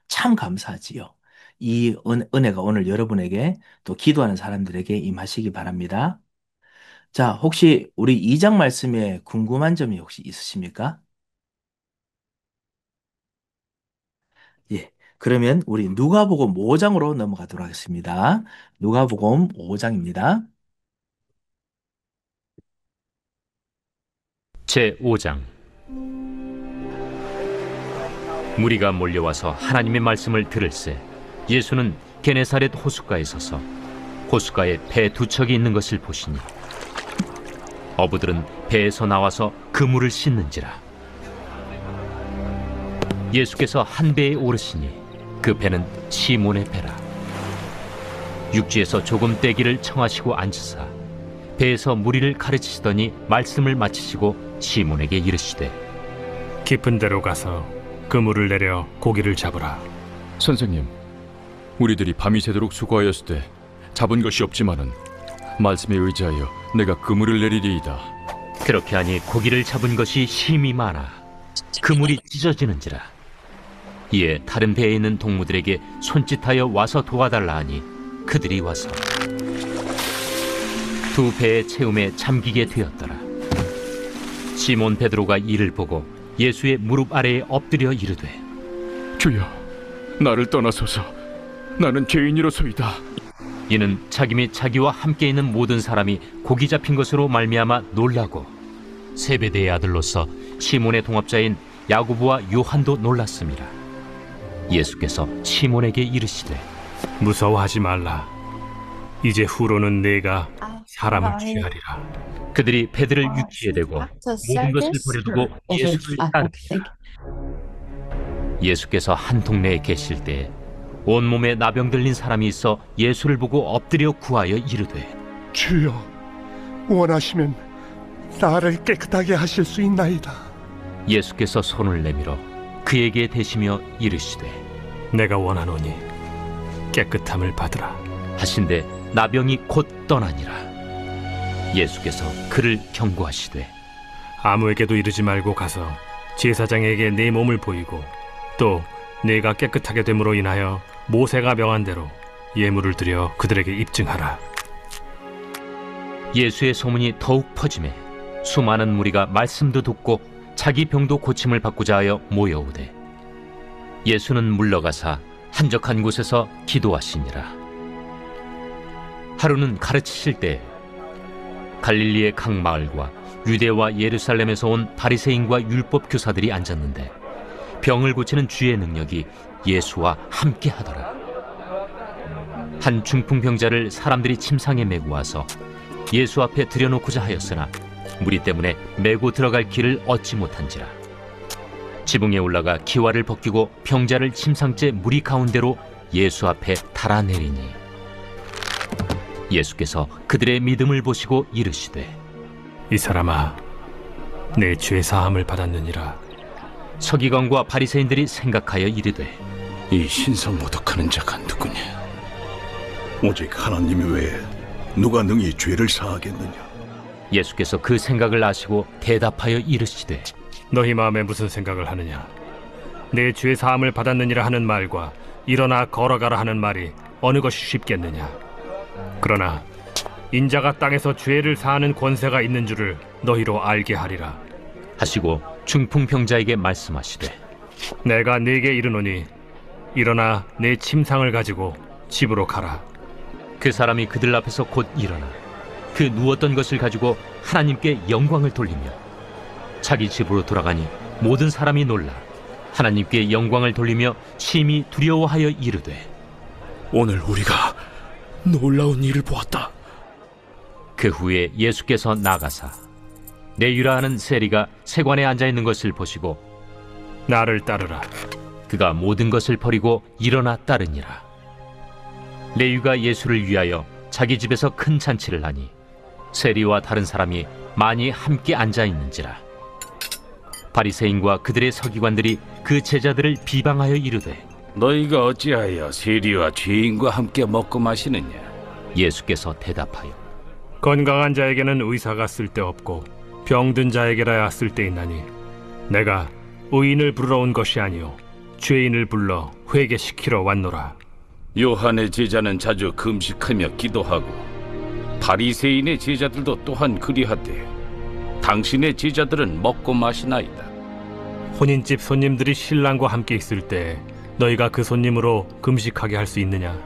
참 감사하지요. 이 은혜가 오늘 여러분에게 또 기도하는 사람들에게 임하시기 바랍니다. 자, 혹시 우리 2장 말씀에 궁금한 점이 혹시 있으십니까? 예. 그러면 우리 누가복음 5장으로 넘어가도록 하겠습니다. 누가복음 5장입니다.
제5장. 무리가 몰려와서 하나님의 말씀을 들을새 예수는 게네사렛 호숫가에 서서 호숫가에 배 두 척이 있는 것을 보시니 어부들은 배에서 나와서 그물을 씻는지라. 예수께서 한 배에 오르시니 그 배는 시몬의 배라. 육지에서 조금 떼기를 청하시고 앉으사 배에서 무리를 가르치시더니 말씀을 마치시고 시몬에게 이르시되
깊은 데로 가서 그물을 내려 고기를 잡으라.
선생님, 우리들이 밤이 새도록 수고하였을 때 잡은 것이 없지만은 말씀에 의지하여 내가 그물을 내리리이다.
그렇게 하니 고기를 잡은 것이 심히 많아 그물이 찢어지는지라. 이에 다른 배에 있는 동무들에게 손짓하여 와서 도와달라 하니 그들이 와서 두 배의 채움에 잠기게 되었더라. 시몬 베드로가 이를 보고 예수의 무릎 아래에 엎드려 이르되
주여, 나를 떠나소서. 나는 죄인이로소이다.
이는 자기 및 자기와 함께 있는 모든 사람이 고기 잡힌 것으로 말미암아 놀라고 세베대의 아들로서 시몬의 동업자인 야고보와 요한도 놀랐습니다. 예수께서 시몬에게 이르시되
무서워하지 말라. 이제 후로는 내가 사람을 취하리라.
그들이 배들을 유치에 대고 모든 것을 버려두고 예수를 따르니라. 예수께서 한 동네에 계실 때 온몸에 나병 들린 사람이 있어 예수를 보고 엎드려 구하여 이르되
주여, 원하시면 나를 깨끗하게 하실 수 있나이다.
예수께서 손을 내밀어 그에게 대시며 이르시되
내가 원하노니 깨끗함을 받으라
하신대 나병이 곧 떠나니라. 예수께서 그를 경고하시되
아무에게도 이르지 말고 가서 제사장에게 내 몸을 보이고 또 내가 깨끗하게 됨으로 인하여 모세가 명한 대로 예물을 드려 그들에게 입증하라.
예수의 소문이 더욱 퍼지매 수많은 무리가 말씀도 듣고 자기 병도 고침을 받고자 하여 모여오되 예수는 물러가사 한적한 곳에서 기도하시니라. 하루는 가르치실 때 갈릴리의 각 마을과 유대와 예루살렘에서 온 바리새인과 율법 교사들이 앉았는데 병을 고치는 주의 능력이 예수와 함께 하더라. 한 중풍병자를 사람들이 침상에 메고 와서 예수 앞에 들여놓고자 하였으나 무리 때문에 메고 들어갈 길을 얻지 못한지라. 지붕에 올라가 기와를 벗기고 병자를 침상째 무리 가운데로 예수 앞에 달아내리니 예수께서 그들의 믿음을 보시고 이르시되
이 사람아, 내 죄 사함을 받았느니라.
서기관과 바리새인들이 생각하여 이르되
이 신성모독하는 자가 누구냐?
오직 하나님 외에 누가 능히 죄를 사하겠느냐?
예수께서 그 생각을 아시고 대답하여 이르시되
너희 마음에 무슨 생각을 하느냐? 내 죄 사함을 받았느니라 하는 말과 일어나 걸어가라 하는 말이 어느 것이 쉽겠느냐? 그러나 인자가 땅에서 죄를 사하는 권세가 있는 줄을 너희로 알게 하리라
하시고 중풍병자에게 말씀하시되
내가 네게 이르노니 일어나 내 침상을 가지고 집으로 가라.
그 사람이 그들 앞에서 곧 일어나 그 누웠던 것을 가지고 하나님께 영광을 돌리며 자기 집으로 돌아가니 모든 사람이 놀라 하나님께 영광을 돌리며 심히 두려워하여 이르되
오늘 우리가 놀라운 일을 보았다.
그 후에 예수께서 나가사 내유라 하는 세리가 세관에 앉아있는 것을 보시고
나를 따르라.
그가 모든 것을 버리고 일어나 따르니라. 레위가 예수를 위하여 자기 집에서 큰 잔치를 하니 세리와 다른 사람이 많이 함께 앉아있는지라. 바리새인과 그들의 서기관들이 그 제자들을 비방하여 이르되
너희가 어찌하여 세리와 죄인과 함께 먹고 마시느냐?
예수께서 대답하여
건강한 자에게는 의사가 쓸데없고 병든 자에게라야 쓸데있나니 내가 의인을 부르러 온 것이 아니요 죄인을 불러 회개시키러 왔노라.
요한의 제자는 자주 금식하며 기도하고 바리새인의 제자들도 또한 그리하되 당신의 제자들은 먹고 마시나이다.
혼인집 손님들이 신랑과 함께 있을 때 너희가 그 손님으로 금식하게 할 수 있느냐?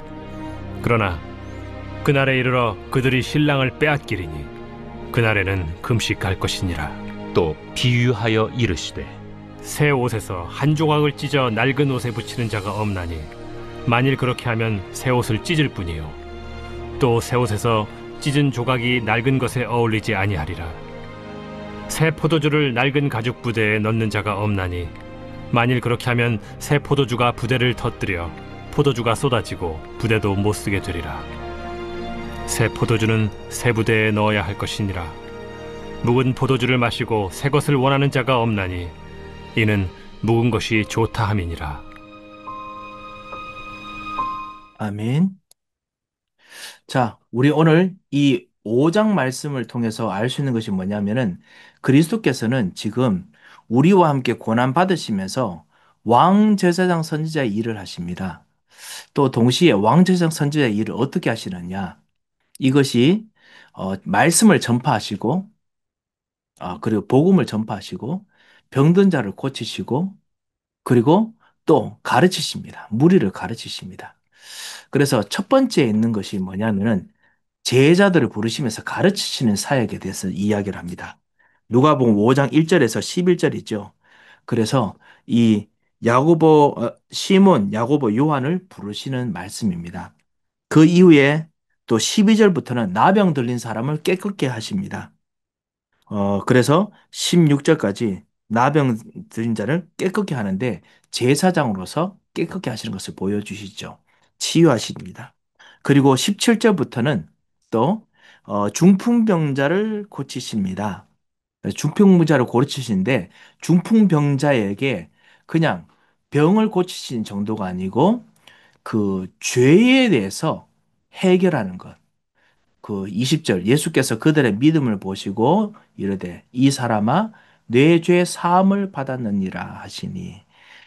그러나 그날에 이르러 그들이 신랑을 빼앗기리니 그날에는 금식할 것이니라.
또 비유하여 이르시되
새 옷에서 한 조각을 찢어 낡은 옷에 붙이는 자가 없나니 만일 그렇게 하면 새 옷을 찢을 뿐이요 또 새 옷에서 찢은 조각이 낡은 것에 어울리지 아니하리라. 새 포도주를 낡은 가죽 부대에 넣는 자가 없나니 만일 그렇게 하면 새 포도주가 부대를 터뜨려 포도주가 쏟아지고 부대도 못 쓰게 되리라. 새 포도주는 새 부대에 넣어야 할 것이니라. 묵은 포도주를 마시고 새 것을 원하는 자가 없나니 이는 묵은 것이 좋다 함이니라.
아멘. 자, 우리 오늘 이 5장 말씀을 통해서 알 수 있는 것이 뭐냐면은 그리스도께서는 지금 우리와 함께 고난 받으시면서 왕제사장 선지자의 일을 하십니다. 또 동시에 왕제사장 선지자의 일을 어떻게 하시느냐? 이것이 말씀을 전파하시고 그리고 복음을 전파하시고 병든 자를 고치시고 그리고 또 가르치십니다. 무리를 가르치십니다. 그래서 첫 번째 있는 것이 뭐냐면은 제자들을 부르시면서 가르치시는 사역에 대해서 이야기를 합니다. 누가복음 5장 1절에서 11절이죠. 그래서 이 시몬, 야고보, 요한을 부르시는 말씀입니다. 그 이후에 또 12절부터는 나병 들린 사람을 깨끗게 하십니다. 그래서 16절까지 나병 들린 자를 깨끗게 하는데 제사장으로서 깨끗게 하시는 것을 보여주시죠. 치유하십니다. 그리고 17절부터는 또 중풍병자를 고치십니다. 중풍병자를 고치시는데 중풍병자에게 그냥 병을 고치시는 정도가 아니고 그 죄에 대해서 해결하는 것. 그 20절 예수께서 그들의 믿음을 보시고 이르되 이 사람아 내 죄 사함을 받았느니라 하시니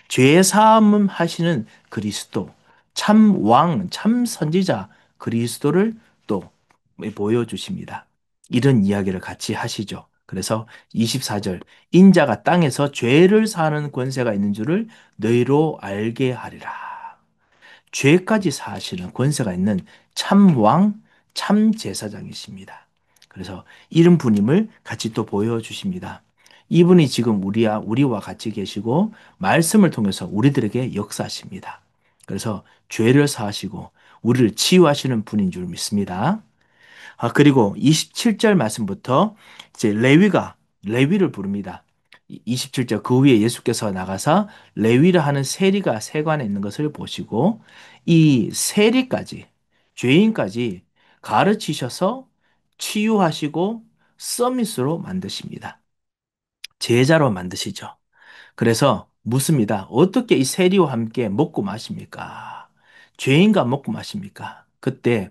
죄 사함 하시는 그리스도 참 왕, 참 선지자 그리스도를 또 보여주십니다. 이런 이야기를 같이 하시죠. 그래서 24절 인자가 땅에서 죄를 사하는 권세가 있는 줄을 너희로 알게 하리라. 죄까지 사하시는 권세가 있는 참 왕, 참 제사장이십니다. 그래서 이런 분임을 같이 또 보여주십니다. 이분이 지금 우리와 같이 계시고 말씀을 통해서 우리들에게 역사하십니다. 그래서 죄를 사하시고 우리를 치유하시는 분인 줄 믿습니다. 그리고 27절 말씀부터 이제 레위를 부릅니다. 27절 그 후에 예수께서 나가사 레위라 하는 세리가 세관에 있는 것을 보시고 이 세리까지 죄인까지 가르치셔서 치유하시고 서밋으로 만드십니다. 제자로 만드시죠. 그래서 묻습니다. 어떻게 이 세리와 함께 먹고 마십니까? 죄인과 먹고 마십니까? 그때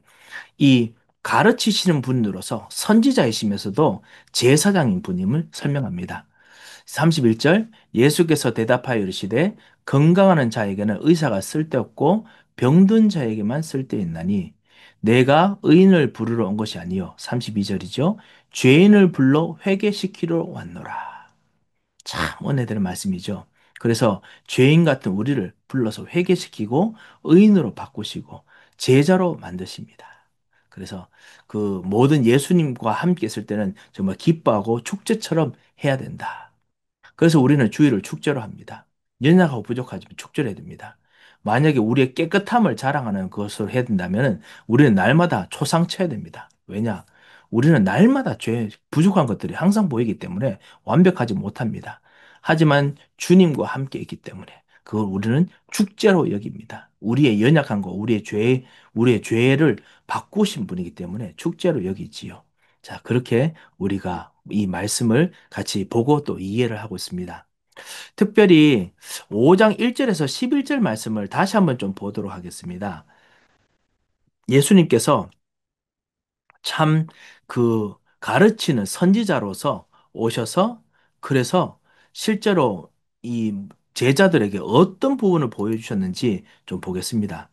이 가르치시는 분으로서 선지자이시면서도 제사장인 분임을 설명합니다. 31절 예수께서 대답하여 이르시되 건강하는 자에게는 의사가 쓸데없고 병든 자에게만 쓸데있나니 내가 의인을 부르러 온 것이 아니요 32절이죠. 죄인을 불러 회개시키러 왔노라. 참 은혜되는 말씀이죠. 그래서 죄인 같은 우리를 불러서 회개시키고 의인으로 바꾸시고 제자로 만드십니다. 그래서 그 모든 예수님과 함께 있을 때는 정말 기뻐하고 축제처럼 해야 된다. 그래서 우리는 주일을 축제로 합니다. 연약하고 부족하지만 축제를 해야 됩니다. 만약에 우리의 깨끗함을 자랑하는 것을 해야 된다면 우리는 날마다 초상쳐야 됩니다. 왜냐? 우리는 날마다 부족한 것들이 항상 보이기 때문에 완벽하지 못합니다. 하지만 주님과 함께 있기 때문에 그걸 우리는 축제로 여깁니다. 우리의 연약한 거, 우리의 죄를 바꾸신 분이기 때문에 축제로 여기지요. 자, 그렇게 우리가 이 말씀을 같이 보고 또 이해를 하고 있습니다. 특별히 5장 1절에서 11절 말씀을 다시 한번 좀 보도록 하겠습니다. 예수님께서 참 그 가르치는 선지자로서 오셔서 그래서 실제로 이 제자들에게 어떤 부분을 보여주셨는지 좀 보겠습니다.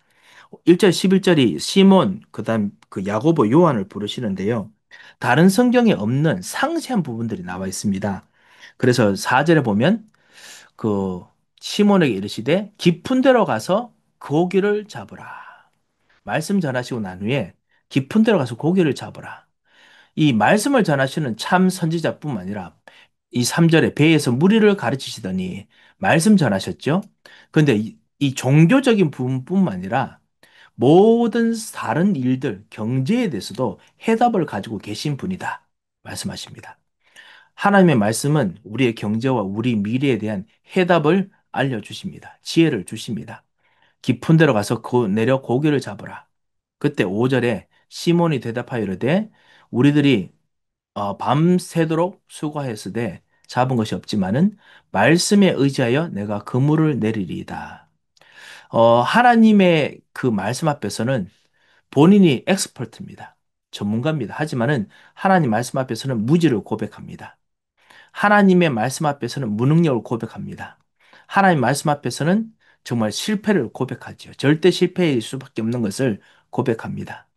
1절 11절이 시몬 그다음 그 야고보 요한을 부르시는데요. 다른 성경에 없는 상세한 부분들이 나와 있습니다. 그래서 4절에 보면 그 시몬에게 이르시되 깊은 데로 가서 고기를 잡으라. 말씀 전하시고 난 후에 깊은 데로 가서 고기를 잡으라. 이 말씀을 전하시는 참 선지자뿐만 아니라 이 3절에 배에서 무리를 가르치시더니 말씀 전하셨죠. 그런데 이 종교적인 부분뿐만 아니라 모든 다른 일들, 경제에 대해서도 해답을 가지고 계신 분이다. 말씀하십니다. 하나님의 말씀은 우리의 경제와 우리 미래에 대한 해답을 알려주십니다. 지혜를 주십니다. 깊은 데로 가서 내려 고기를 잡으라. 그때 5절에 시몬이 대답하여 이르되 우리들이 밤새도록 수고하였으되 잡은 것이 없지만은 말씀에 의지하여 내가 그물을 내리리이다. 하나님의 그 말씀 앞에서는 본인이 엑스퍼트입니다. 전문가입니다. 하지만은 하나님 말씀 앞에서는 무지를 고백합니다. 하나님의 말씀 앞에서는 무능력을 고백합니다. 하나님 말씀 앞에서는 정말 실패를 고백하지요. 절대 실패일 수밖에 없는 것을 고백합니다.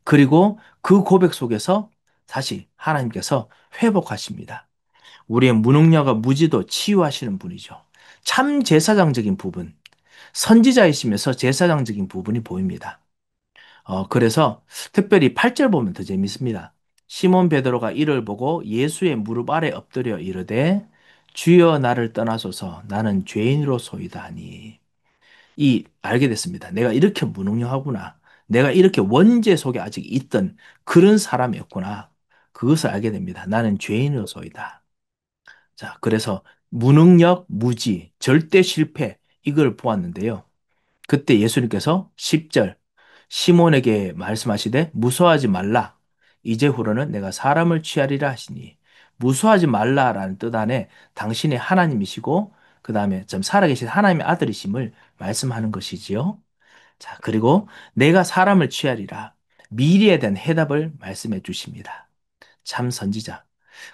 그리고 그 고백 속에서 다시 하나님께서 회복하십니다. 우리의 무능력과 무지도 치유하시는 분이죠. 참 제사장적인 부분, 선지자이시면서 제사장적인 부분이 보입니다. 그래서 특별히 8절 보면 더 재밌습니다. 시몬 베드로가 이를 보고 예수의 무릎 아래 엎드려 이르되 주여 나를 떠나소서 나는 죄인으로소이다 하니 알게 됐습니다. 내가 이렇게 무능력하구나. 내가 이렇게 원죄 속에 아직 있던 그런 사람이었구나. 그것을 알게 됩니다. 나는 죄인으로소이다. 자, 그래서 무능력, 무지, 절대 실패 이걸 보았는데요. 그때 예수님께서 10절 시몬에게 말씀하시되 무서워하지 말라. 이제후로는 내가 사람을 취하리라 하시니 무서워하지 말라라는 뜻 안에 당신이 하나님이시고 그 다음에 좀 살아계신 하나님의 아들이심을 말씀하는 것이지요. 자, 그리고 내가 사람을 취하리라. 미래에 대한 해답을 말씀해 주십니다. 참 선지자.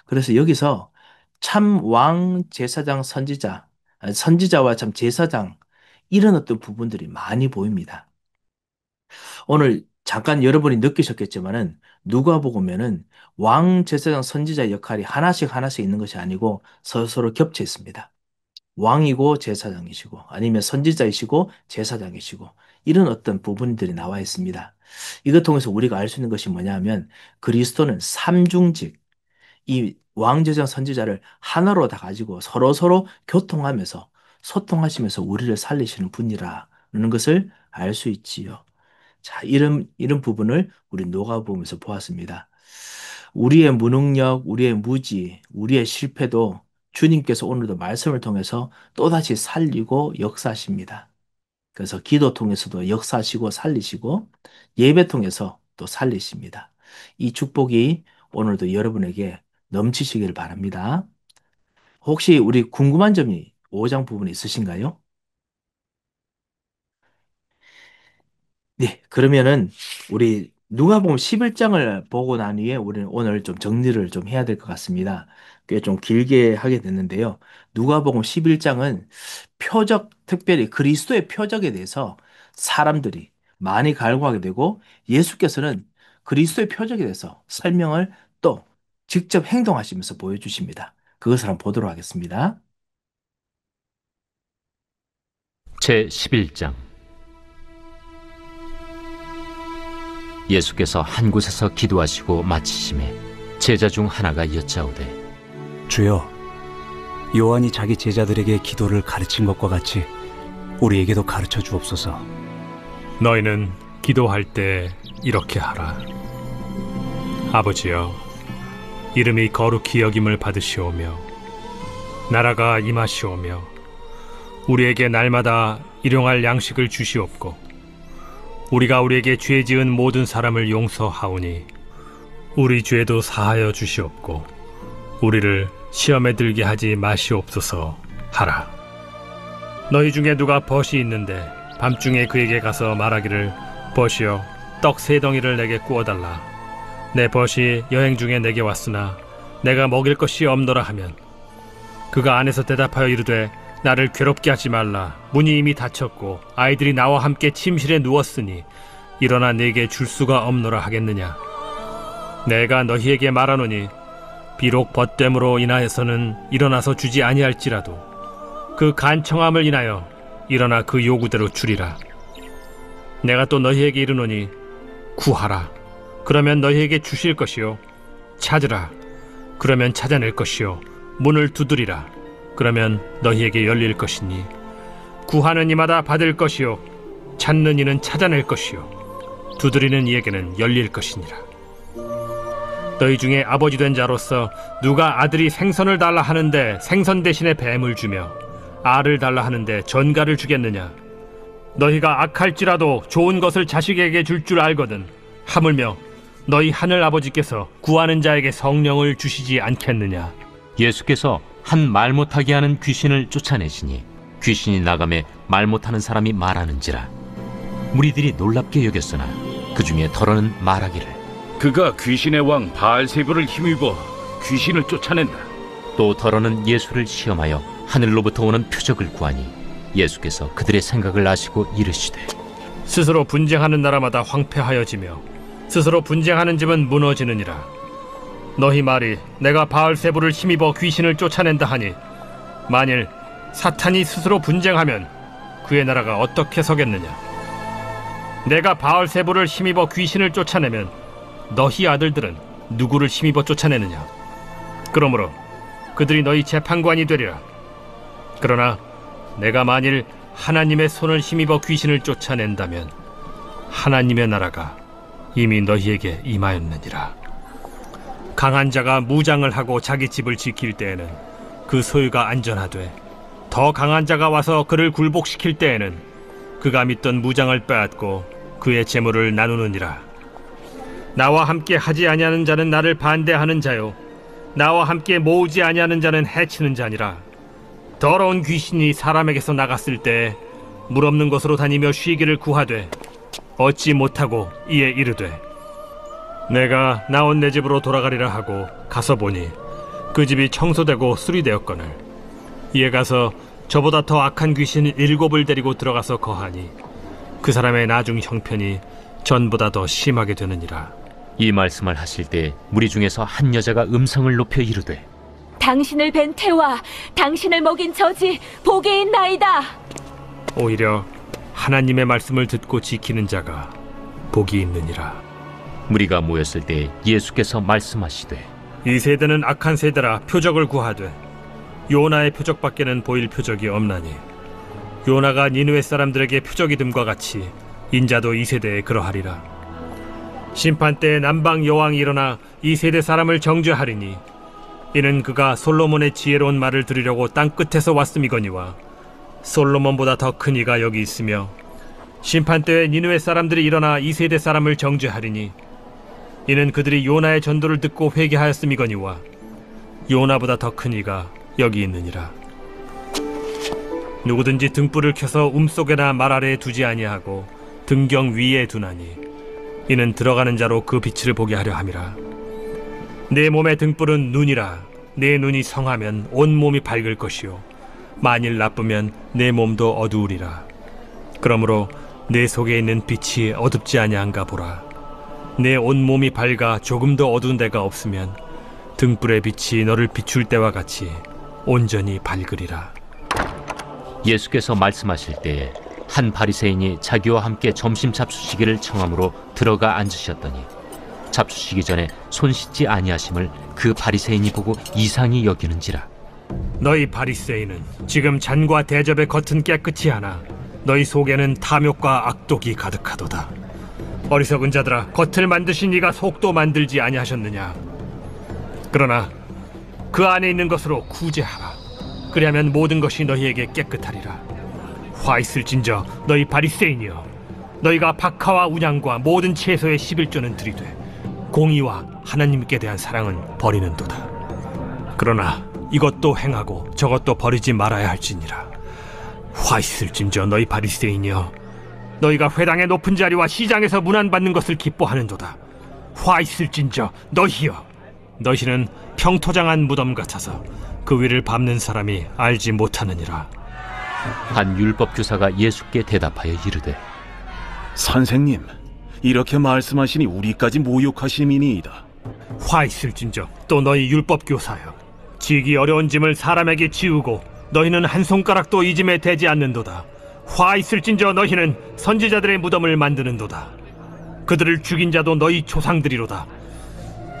그래서 여기서 참 왕 제사장 선지자, 선지자와 참 제사장 이런 어떤 부분들이 많이 보입니다. 오늘 잠깐 여러분이 느끼셨겠지만은 누가복음에는 왕 제사장 선지자 역할이 하나씩 하나씩 있는 것이 아니고 서로 겹쳐 있습니다. 왕이고 제사장이시고 아니면 선지자이시고 제사장이시고 이런 어떤 부분들이 나와 있습니다. 이것 통해서 우리가 알 수 있는 것이 뭐냐면 그리스도는 삼중직, 이 왕제장 선지자를 하나로 다 가지고 서로 교통하면서 소통하시면서 우리를 살리시는 분이라는 것을 알 수 있지요. 자, 이런 부분을 우리 녹아보면서 보았습니다. 우리의 무능력, 우리의 무지, 우리의 실패도 주님께서 오늘도 말씀을 통해서 또다시 살리고 역사하십니다. 그래서 기도 통해서도 역사하시고 살리시고 예배 통해서 또 살리십니다. 이 축복이 오늘도 여러분에게 넘치시길 바랍니다. 혹시 우리 궁금한 점이 5장 부분에 있으신가요? 네, 그러면은 우리 누가복음 11장을 보고 난 후에 우리는 오늘 좀 정리를 좀 해야 될 것 같습니다. 꽤 좀 길게 하게 됐는데요. 누가복음 11장은 표적, 특별히 그리스도의 표적에 대해서 사람들이 많이 갈구하게 되고 예수께서는 그리스도의 표적에 대해서 설명을 또 직접 행동하시면서 보여주십니다. 그것을 한번 보도록 하겠습니다.
제 11장. 예수께서 한 곳에서 기도하시고 마치심에 제자 중 하나가 여짜오되,
주여, 요한이 자기 제자들에게 기도를 가르친 것과 같이 우리에게도 가르쳐 주옵소서.
너희는 기도할 때 이렇게 하라. 아버지여, 이름이 거룩히 여김을 받으시오며 나라가 임하시오며 우리에게 날마다 일용할 양식을 주시옵고 우리가 우리에게 죄 지은 모든 사람을 용서하오니 우리 죄도 사하여 주시옵고 우리를 시험에 들게 하지 마시옵소서 하라. 너희 중에 누가 벗이 있는데 밤중에 그에게 가서 말하기를, 벗이여, 떡 3덩이를 내게 구워달라. 내 벗이 여행 중에 내게 왔으나 내가 먹일 것이 없노라 하면, 그가 안에서 대답하여 이르되, 나를 괴롭게 하지 말라. 문이 이미 닫혔고 아이들이 나와 함께 침실에 누웠으니 일어나 내게 줄 수가 없노라 하겠느냐. 내가 너희에게 말하노니 비록 벗됨으로 인하여서는 일어나서 주지 아니할지라도 그 간청함을 인하여 일어나 그 요구대로 주리라. 내가 또 너희에게 이르노니 구하라, 그러면 너희에게 주실 것이요, 찾으라, 그러면 찾아낼 것이요, 문을 두드리라, 그러면 너희에게 열릴 것이니, 구하는 이마다 받을 것이요, 찾는 이는 찾아낼 것이요, 두드리는 이에게는 열릴 것이니라. 너희 중에 아버지 된 자로서 누가 아들이 생선을 달라 하는데 생선 대신에 뱀을 주며 알을 달라 하는데 전갈을 주겠느냐? 너희가 악할지라도 좋은 것을 자식에게 줄 줄 알거든 하물며 너희 하늘 아버지께서 구하는 자에게 성령을 주시지 않겠느냐?
예수께서 한 말 못하게 하는 귀신을 쫓아내시니 귀신이 나가매 말 못하는 사람이 말하는지라. 무리들이 놀랍게 여겼으나 그 중에 더러는 말하기를,
그가 귀신의 왕 바알세불을 힘입어 귀신을 쫓아낸다.
또 더러는 예수를 시험하여 하늘로부터 오는 표적을 구하니 예수께서 그들의 생각을 아시고 이르시되,
스스로 분쟁하는 나라마다 황폐하여지며 스스로 분쟁하는 집은 무너지느니라. 너희 말이 내가 바알세불을 힘입어 귀신을 쫓아낸다 하니, 만일 사탄이 스스로 분쟁하면 그의 나라가 어떻게 서겠느냐? 내가 바알세불을 힘입어 귀신을 쫓아내면 너희 아들들은 누구를 힘입어 쫓아내느냐? 그러므로 그들이 너희 재판관이 되리라. 그러나 내가 만일 하나님의 손을 힘입어 귀신을 쫓아낸다면 하나님의 나라가 이미 너희에게 임하였느니라. 강한 자가 무장을 하고 자기 집을 지킬 때에는 그 소유가 안전하되, 더 강한 자가 와서 그를 굴복시킬 때에는 그가 믿던 무장을 빼앗고 그의 재물을 나누느니라. 나와 함께 하지 아니하는 자는 나를 반대하는 자요, 나와 함께 모으지 아니하는 자는 해치는 자니라. 더러운 귀신이 사람에게서 나갔을 때 물 없는 곳으로 다니며 쉬기를 구하되 얻지 못하고 이에 이르되, 내가 나온 내 집으로 돌아가리라 하고 가서 보니 그 집이 청소되고 수리되었거늘 이에 가서 저보다 더 악한 귀신 7을 데리고 들어가서 거하니 그 사람의 나중 형편이 전보다 더 심하게 되느니라.
이 말씀을 하실 때 무리 중에서 한 여자가 음성을 높여 이르되,
당신을 뵌 태와 당신을 먹인 저지 복이 있나이다.
오히려 하나님의 말씀을 듣고 지키는 자가 복이 있느니라.
무리가 모였을 때 예수께서 말씀하시되,
이 세대는 악한 세대라 표적을 구하되 요나의 표적밖에는 보일 표적이 없나니, 요나가 니느웨 사람들에게 표적이 됨과 같이 인자도 이 세대에 그러하리라. 심판 때에 남방 여왕이 일어나 이 세대 사람을 정죄하리니, 이는 그가 솔로몬의 지혜로운 말을 들으려고 땅 끝에서 왔음이거니와 솔로몬보다 더 큰 이가 여기 있으며 심판 때에 니느웨 사람들이 일어나 이 세대 사람을 정죄하리니 이는 그들이 요나의 전도를 듣고 회개하였음이거니와 요나보다 더 큰 이가 여기 있느니라. 누구든지 등불을 켜서 움속에나 말 아래에 두지 아니하고 등경 위에 두나니 이는 들어가는 자로 그 빛을 보게 하려 함이라. 내 몸의 등불은 눈이라. 내 눈이 성하면 온 몸이 밝을 것이요 만일 나쁘면 내 몸도 어두우리라. 그러므로 내 속에 있는 빛이 어둡지 아니한가 보라. 내 온 몸이 밝아 조금도 어두운 데가 없으면 등불의 빛이 너를 비출 때와 같이 온전히 밝으리라.
예수께서 말씀하실 때에 한 바리새인이 자기와 함께 점심 잡수시기를 청함으로 들어가 앉으셨더니 잡수시기 전에 손 씻지 아니하심을 그 바리새인이 보고 이상히 여기는지라.
너희 바리새인은 지금 잔과 대접의 겉은 깨끗이 하나 너희 속에는 탐욕과 악독이 가득하도다. 어리석은 자들아, 겉을 만드신 이가 속도 만들지 아니하셨느냐? 그러나 그 안에 있는 것으로 구제하라. 그리하면 모든 것이 너희에게 깨끗하리라. 화 있을진저 너희 바리새인이여, 너희가 박하와 운양과 모든 채소의 11조는 들이되 공의와 하나님께 대한 사랑은 버리는도다. 그러나 이것도 행하고 저것도 버리지 말아야 할지니라. 화 있을진저 너희 바리새인이여, 너희가 회당의 높은 자리와 시장에서 문안받는 것을 기뻐하는도다. 화 있을진저 너희여, 너희는 평토장한 무덤 같아서 그 위를 밟는 사람이 알지 못하느니라.
한 율법 교사가 예수께 대답하여 이르되,
선생님, 이렇게 말씀하시니 우리까지 모욕하심이니이다.
화 있을진저 또 너희 율법 교사여, 지기 어려운 짐을 사람에게 지우고 너희는 한 손가락도 이 짐에 대지 않는도다. 화 있을진저 너희는 선지자들의 무덤을 만드는도다. 그들을 죽인 자도 너희 조상들이로다.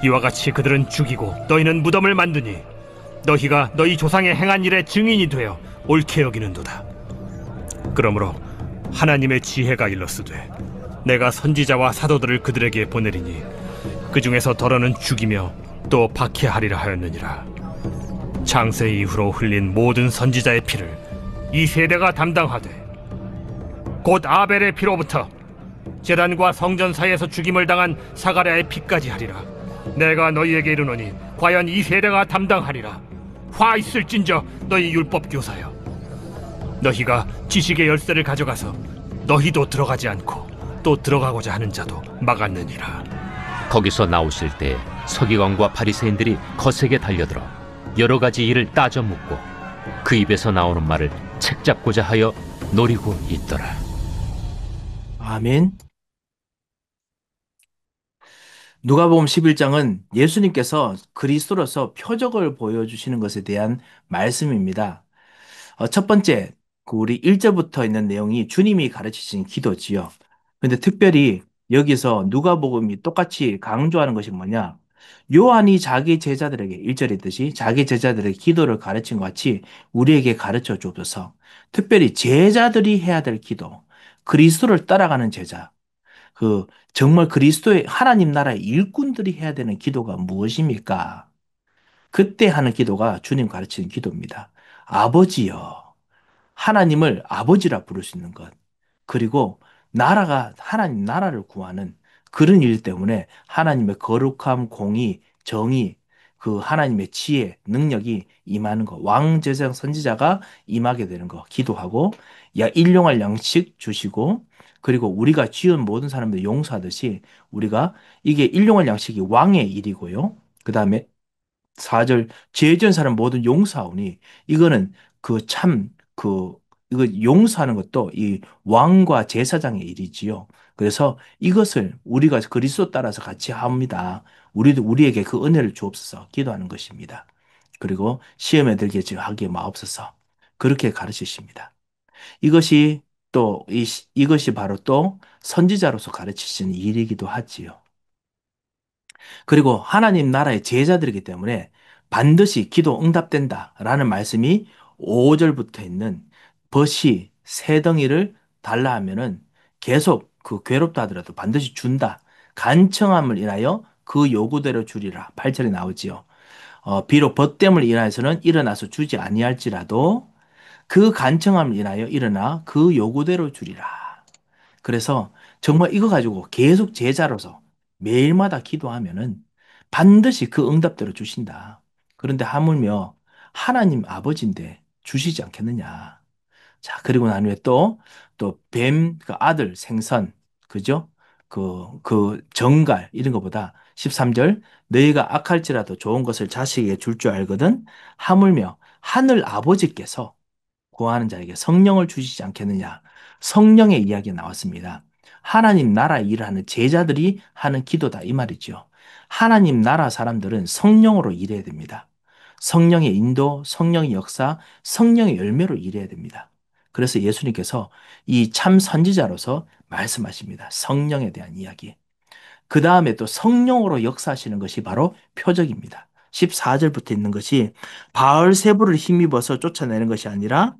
이와 같이 그들은 죽이고 너희는 무덤을 만드니 너희가 너희 조상의 행한 일의 증인이 되어 옳게 여기는도다. 그러므로 하나님의 지혜가 일렀으되 내가 선지자와 사도들을 그들에게 보내리니 그 중에서 더러는 죽이며 또 박해하리라 하였느니라. 창세 이후로 흘린 모든 선지자의 피를 이 세대가 담당하되 곧 아벨의 피로부터 제단과 성전 사이에서 죽임을 당한 사가랴의 피까지 하리라. 내가 너희에게 이르노니 과연 이 세대가 담당하리라. 화 있을진저 너희 율법 교사여, 너희가 지식의 열쇠를 가져가서 너희도 들어가지 않고 또 들어가고자 하는 자도 막았느니라.
거기서 나오실 때 서기관과 바리새인들이 거세게 달려들어 여러 가지 일을 따져 묻고 그 입에서 나오는 말을 책잡고자 하여 노리고 있더라.
아멘. 누가복음 11장은 예수님께서 그리스도로서 표적을 보여주시는 것에 대한 말씀입니다. 첫 번째, 우리 1절부터 있는 내용이 주님이 가르치신 기도지요. 근데 특별히 여기서 누가복음이 똑같이 강조하는 것이 뭐냐? 요한이 자기 제자들에게 1절에 있듯이 자기 제자들에게 기도를 가르친 것 같이 우리에게 가르쳐 주옵소서. 특별히 제자들이 해야 될 기도, 그리스도를 따라가는 제자, 정말 그리스도의 하나님 나라의 일꾼들이 해야 되는 기도가 무엇입니까? 그때 하는 기도가 주님 가르치는 기도입니다. 아버지여, 하나님을 아버지라 부를 수 있는 것. 그리고 하나님 나라를 구하는 그런 일 때문에 하나님의 거룩함, 공의, 정의, 그 하나님의 지혜, 능력이 임하는 것. 왕제사장 선지자가 임하게 되는 것. 기도하고, 일용할 양식 주시고, 그리고 우리가 지은 모든 사람들 용서하듯이 우리가 이게 일용할 양식이 왕의 일이고요. 그 다음에 4절 죄 지은 사람 모든 용서하오니 이거는 이거 용서하는 것도 이 왕과 제사장의 일이지요. 그래서 이것을 우리가 그리스도 따라서 같이 합니다. 우리에게 그 은혜를 주옵소서 기도하는 것입니다. 그리고 시험에 들게 하게 마옵소서 그렇게 가르치십니다. 이것이 바로 또 선지자로서 가르치시는 일이기도 하지요. 그리고 하나님 나라의 제자들이기 때문에 반드시 기도 응답된다라는 말씀이 5절부터 있는 벗이 새 덩이를 달라 하면은 계속 그 괴롭다 하더라도 반드시 준다. 간청함을 인하여 그 요구대로 주리라. 8절에 나오지요. 비록 벗됨을 인하여서는 일어나서 주지 아니할지라도 그 간청함을 인하여 일어나 그 요구대로 주리라. 그래서 정말 이거 가지고 계속 제자로서 매일마다 기도하면은 반드시 그 응답대로 주신다. 그런데 하물며 하나님 아버지인데 주시지 않겠느냐. 자, 그리고 난 후에 또 뱀, 그 아들 생선, 그죠? 그 정갈, 이런 것보다 13절, 너희가 악할지라도 좋은 것을 자식에게 줄 줄 알거든 하물며 하늘 아버지께서 구하는 자에게 성령을 주시지 않겠느냐. 성령의 이야기가 나왔습니다. 하나님 나라 일을 하는 제자들이 하는 기도다 이 말이죠. 하나님 나라 사람들은 성령으로 일해야 됩니다. 성령의 인도, 성령의 역사, 성령의 열매로 일해야 됩니다. 그래서 예수님께서 이 참 선지자로서 말씀하십니다. 성령에 대한 이야기. 그 다음에 또 성령으로 역사하시는 것이 바로 표적입니다. 14절부터 있는 것이 바알세부를 힘입어서 쫓아내는 것이 아니라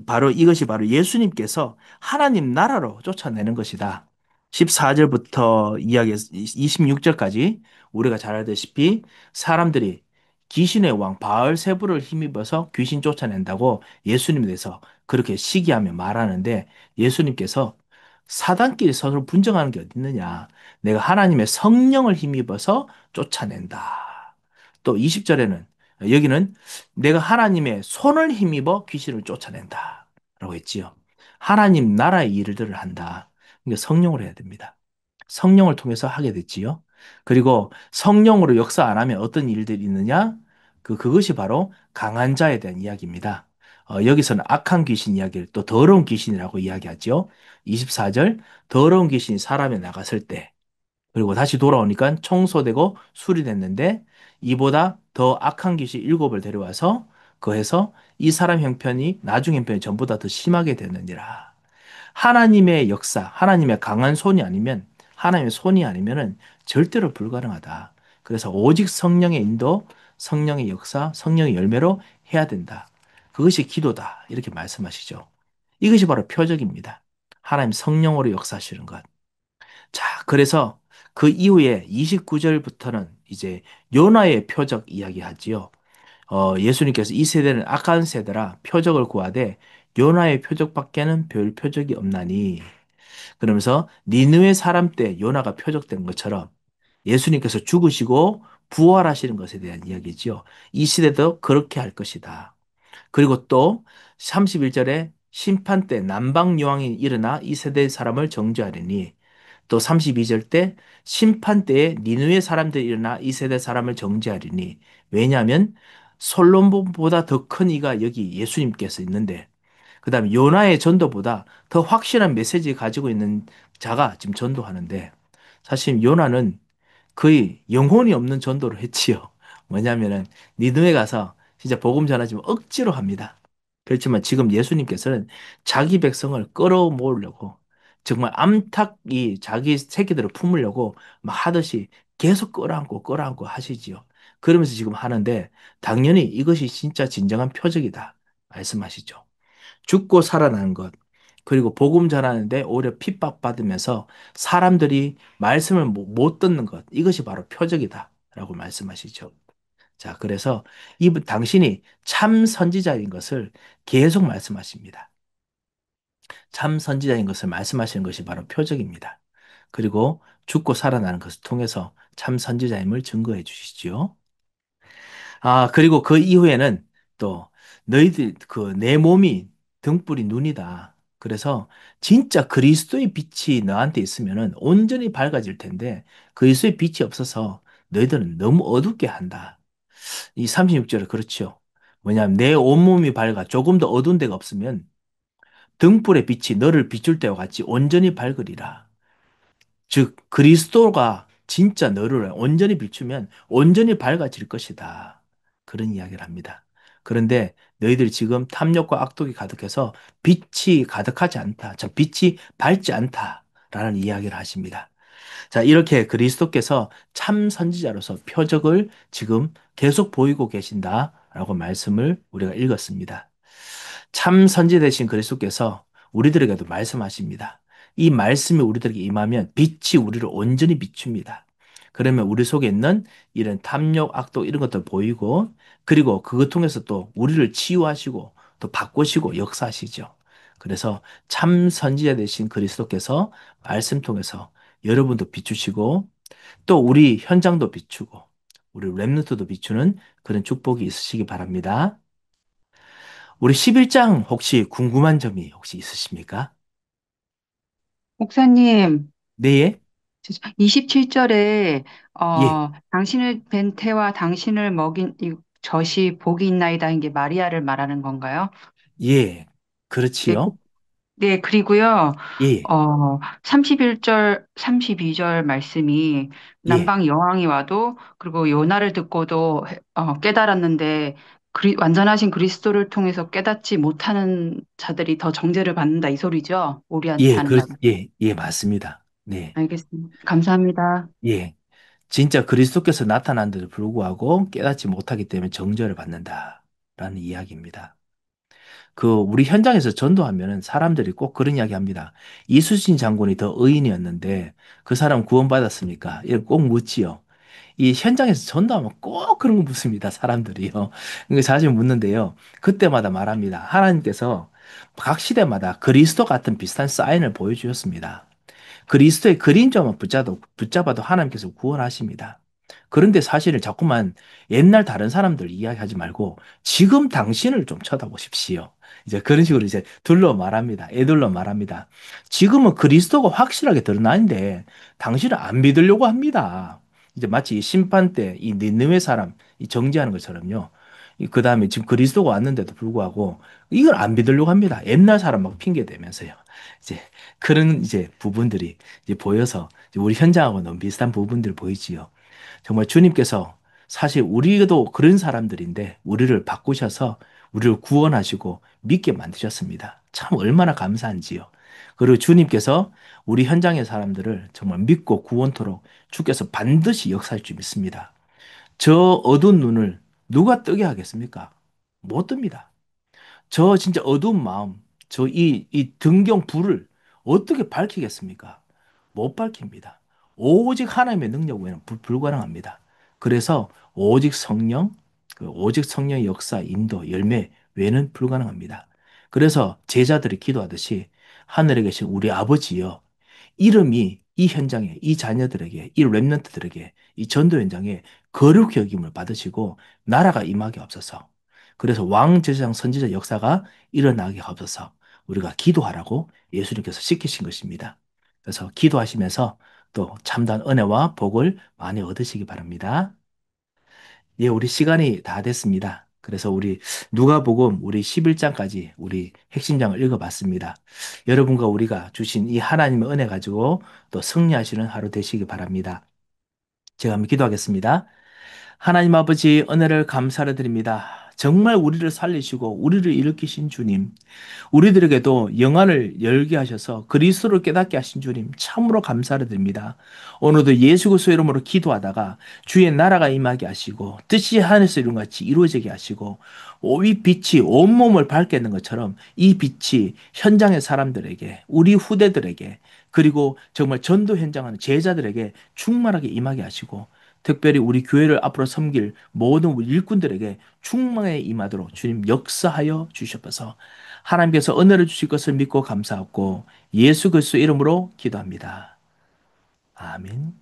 바로 이것이 바로 예수님께서 하나님 나라로 쫓아내는 것이다. 14절부터 이야기 26절까지 우리가 잘 알다시피 사람들이 귀신의 왕 바알세부를 힘입어서 귀신 쫓아낸다고 예수님에 대해서 그렇게 시기하며 말하는데 예수님께서 사단끼리 서로 분쟁하는 게 어디 있느냐. 내가 하나님의 성령을 힘입어서 쫓아낸다. 또 20절에는 여기는 내가 하나님의 손을 힘입어 귀신을 쫓아낸다. 라고 했지요. 하나님 나라의 일들을 한다. 그러니까 성령으로 해야 됩니다. 성령을 통해서 하게 됐지요. 그리고 성령으로 역사 안 하면 어떤 일들이 있느냐? 그것이 바로 강한 자에 대한 이야기입니다. 여기서는 악한 귀신 이야기를 또 더러운 귀신이라고 이야기하죠. 24절, 더러운 귀신이 사람에 나갔을 때, 그리고 다시 돌아오니까 청소되고 수리됐는데, 이보다 더 악한 귀신 7을 데려와서, 그해서 이 사람 형편이 나중 형편이 전보다 더 심하게 되느니라. 하나님의 역사, 하나님의 강한 손이 아니면, 하나님의 손이 아니면은 절대로 불가능하다. 그래서 오직 성령의 인도, 성령의 역사, 성령의 열매로 해야 된다. 그것이 기도다. 이렇게 말씀하시죠. 이것이 바로 표적입니다. 하나님 성령으로 역사하시는 것. 자, 그래서 그 이후에 29절부터는 이제 요나의 표적 이야기하지요. 예수님께서 이 세대는 악한 세대라 표적을 구하되 요나의 표적밖에는 별 표적이 없나니. 그러면서 니느웨 사람 때 요나가 표적된 것처럼 예수님께서 죽으시고 부활하시는 것에 대한 이야기지요. 이 시대도 그렇게 할 것이다. 그리고 또 31절에 심판 때 남방 여왕이 일어나 이 세대의 사람을 정죄하리니 또 32절 때 심판 때에 니느웨 사람들이 일어나 이 세대 사람을 정죄하리니 왜냐하면 솔로몬보다 더 큰 이가 여기 예수님께서 있는데 그다음에 요나의 전도보다 더 확실한 메시지 가지고 있는 자가 지금 전도하는데 사실 요나는 거의 영혼이 없는 전도를 했지요. 뭐냐면은 니느웨 가서 진짜 복음 전하지만 억지로 합니다. 그렇지만 지금 예수님께서는 자기 백성을 끌어모으려고 정말 암탉이 자기 새끼들을 품으려고 막 하듯이 계속 끌어안고 하시지요. 그러면서 지금 하는데 당연히 이것이 진짜 진정한 표적이다 말씀하시죠. 죽고 살아나는 것, 그리고 복음 전하는데 오히려 핍박받으면서 사람들이 말씀을 못 듣는 것, 이것이 바로 표적이다라고 말씀하시죠. 자, 그래서 당신이 참 선지자인 것을 계속 말씀하십니다. 참 선지자인 것을 말씀하시는 것이 바로 표적입니다. 그리고 죽고 살아나는 것을 통해서 참 선지자임을 증거해 주시지요. 그리고 그 이후에는 또 너희들 내 몸이 등불이 눈이다. 그래서 진짜 그리스도의 빛이 너한테 있으면은 온전히 밝아질 텐데 그리스도의 빛이 없어서 너희들은 너무 어둡게 한다. 이 36절에 그렇죠. 뭐냐면 내 온몸이 밝아 조금 더 어두운 데가 없으면 등불의 빛이 너를 비출 때와 같이 온전히 밝으리라. 즉 그리스도가 진짜 너를 온전히 비추면 온전히 밝아질 것이다. 그런 이야기를 합니다. 그런데 너희들이 지금 탐욕과 악독이 가득해서 빛이 가득하지 않다. 저 빛이 밝지 않다라는 이야기를 하십니다. 자, 이렇게 그리스도께서 참 선지자로서 표적을 지금 계속 보이고 계신다라고 말씀을 우리가 읽었습니다. 참 선지 되신 그리스도께서 우리들에게도 말씀하십니다. 이 말씀이 우리들에게 임하면 빛이 우리를 온전히 비춥니다. 그러면 우리 속에 있는 이런 탐욕, 악독 이런 것들 보이고 그리고 그것 통해서 또 우리를 치유하시고 또 바꾸시고 역사하시죠. 그래서 참 선지자 되신 그리스도께서 말씀 통해서 여러분도 비추시고 또 우리 현장도 비추고 우리 랩노트도 비추는 그런 축복이 있으시기 바랍니다. 우리 11장 혹시 궁금한 점이 혹시 있으십니까?
목사님,
네,
27절에
예,
당신을 뵌 태와 당신을 먹인 이 젖이 복이 있나이다 이게 마리아를 말하는 건가요?
예,
네,
그렇지요.
네, 그리고요.
예,
31절, 32절 말씀이
예,
남방 여왕이 와도 그리고 요나를 듣고도 깨달았는데 완전하신 그리스도를 통해서 깨닫지 못하는 자들이 더 정죄를 받는다 이 소리죠? 우리한테
예,
하는 말.
예, 맞습니다. 네,
알겠습니다. 감사합니다.
예. 진짜 그리스도께서 나타난데도 불구하고 깨닫지 못하기 때문에 정죄를 받는다라는 이야기입니다. 우리 현장에서 전도하면은 사람들이 꼭 그런 이야기 합니다. 이수신 장군이 더 의인이었는데 그 사람 구원받았습니까? 이렇게 꼭 묻지요. 이 현장에서 전도하면 꼭 그런 거 묻습니다. 사람들이요. 이거 자주 묻는데요. 그때마다 말합니다. 하나님께서 각 시대마다 그리스도 같은 비슷한 사인을 보여주셨습니다. 그리스도의 그림자만 붙잡아도 하나님께서 구원하십니다. 그런데 사실은 자꾸만 옛날 다른 사람들 이야기하지 말고 지금 당신을 좀 쳐다보십시오. 이제 그런 식으로 이제 둘러 말합니다. 애둘러 말합니다. 지금은 그리스도가 확실하게 드러나는데 당신은 안 믿으려고 합니다. 이제 마치 이 심판 때 이 니느웨 사람 이 정죄하는 것처럼요. 그 다음에 지금 그리스도가 왔는데도 불구하고 이걸 안 믿으려고 합니다. 옛날 사람 막 핑계 대면서요. 이제 그런 이제 부분들이 이제 보여서 이제 우리 현장하고 너무 비슷한 부분들 보이지요. 정말 주님께서 사실 우리도 그런 사람들인데 우리를 바꾸셔서 우리를 구원하시고 믿게 만드셨습니다. 참 얼마나 감사한지요. 그리고 주님께서 우리 현장의 사람들을 정말 믿고 구원토록 주께서 반드시 역사할 줄 믿습니다. 저 어두운 눈을 누가 뜨게 하겠습니까? 못 뜹니다. 저 진짜 어두운 마음, 이 등경 불을 어떻게 밝히겠습니까? 못 밝힙니다. 오직 하나님의 능력 외에는 불가능합니다. 그래서 오직 성령의 역사, 인도, 열매 외에는 불가능합니다. 그래서 제자들이 기도하듯이 하늘에 계신 우리 아버지여, 이름이 이 현장에, 이 자녀들에게, 이 렘넌트들에게, 이 전도 현장에 거룩히 여김을 받으시고 나라가 임하게 없어서 그래서 왕, 제사장, 선지자 역사가 일어나게 하옵소서 우리가 기도하라고 예수님께서 시키신 것입니다. 그래서 기도하시면서 또 참다한 은혜와 복을 많이 얻으시기 바랍니다. 예, 우리 시간이 다 됐습니다. 그래서 우리 누가복음 우리 11장까지 우리 핵심장을 읽어봤습니다. 여러분과 우리가 주신 이 하나님의 은혜 가지고 또 승리하시는 하루 되시기 바랍니다. 제가 한번 기도하겠습니다. 하나님 아버지 은혜를 감사를 드립니다. 정말 우리를 살리시고 우리를 일으키신 주님, 우리들에게도 영안을 열게 하셔서 그리스도를 깨닫게 하신 주님 참으로 감사를 드립니다. 오늘도 예수 그리스도 이름으로 기도하다가 주의 나라가 임하게 하시고 뜻이 하늘에서 이룬 같이 이루어지게 하시고 이 빛이 온몸을 밝게 하는 것처럼 이 빛이 현장의 사람들에게 우리 후대들에게 그리고 정말 전도 현장하는 제자들에게 충만하게 임하게 하시고 특별히 우리 교회를 앞으로 섬길 모든 우리 일꾼들에게 충만에 임하도록 주님 역사하여 주시옵소서. 하나님께서 은혜를 주실 것을 믿고 감사하고 예수 그리스도 이름으로 기도합니다. 아멘.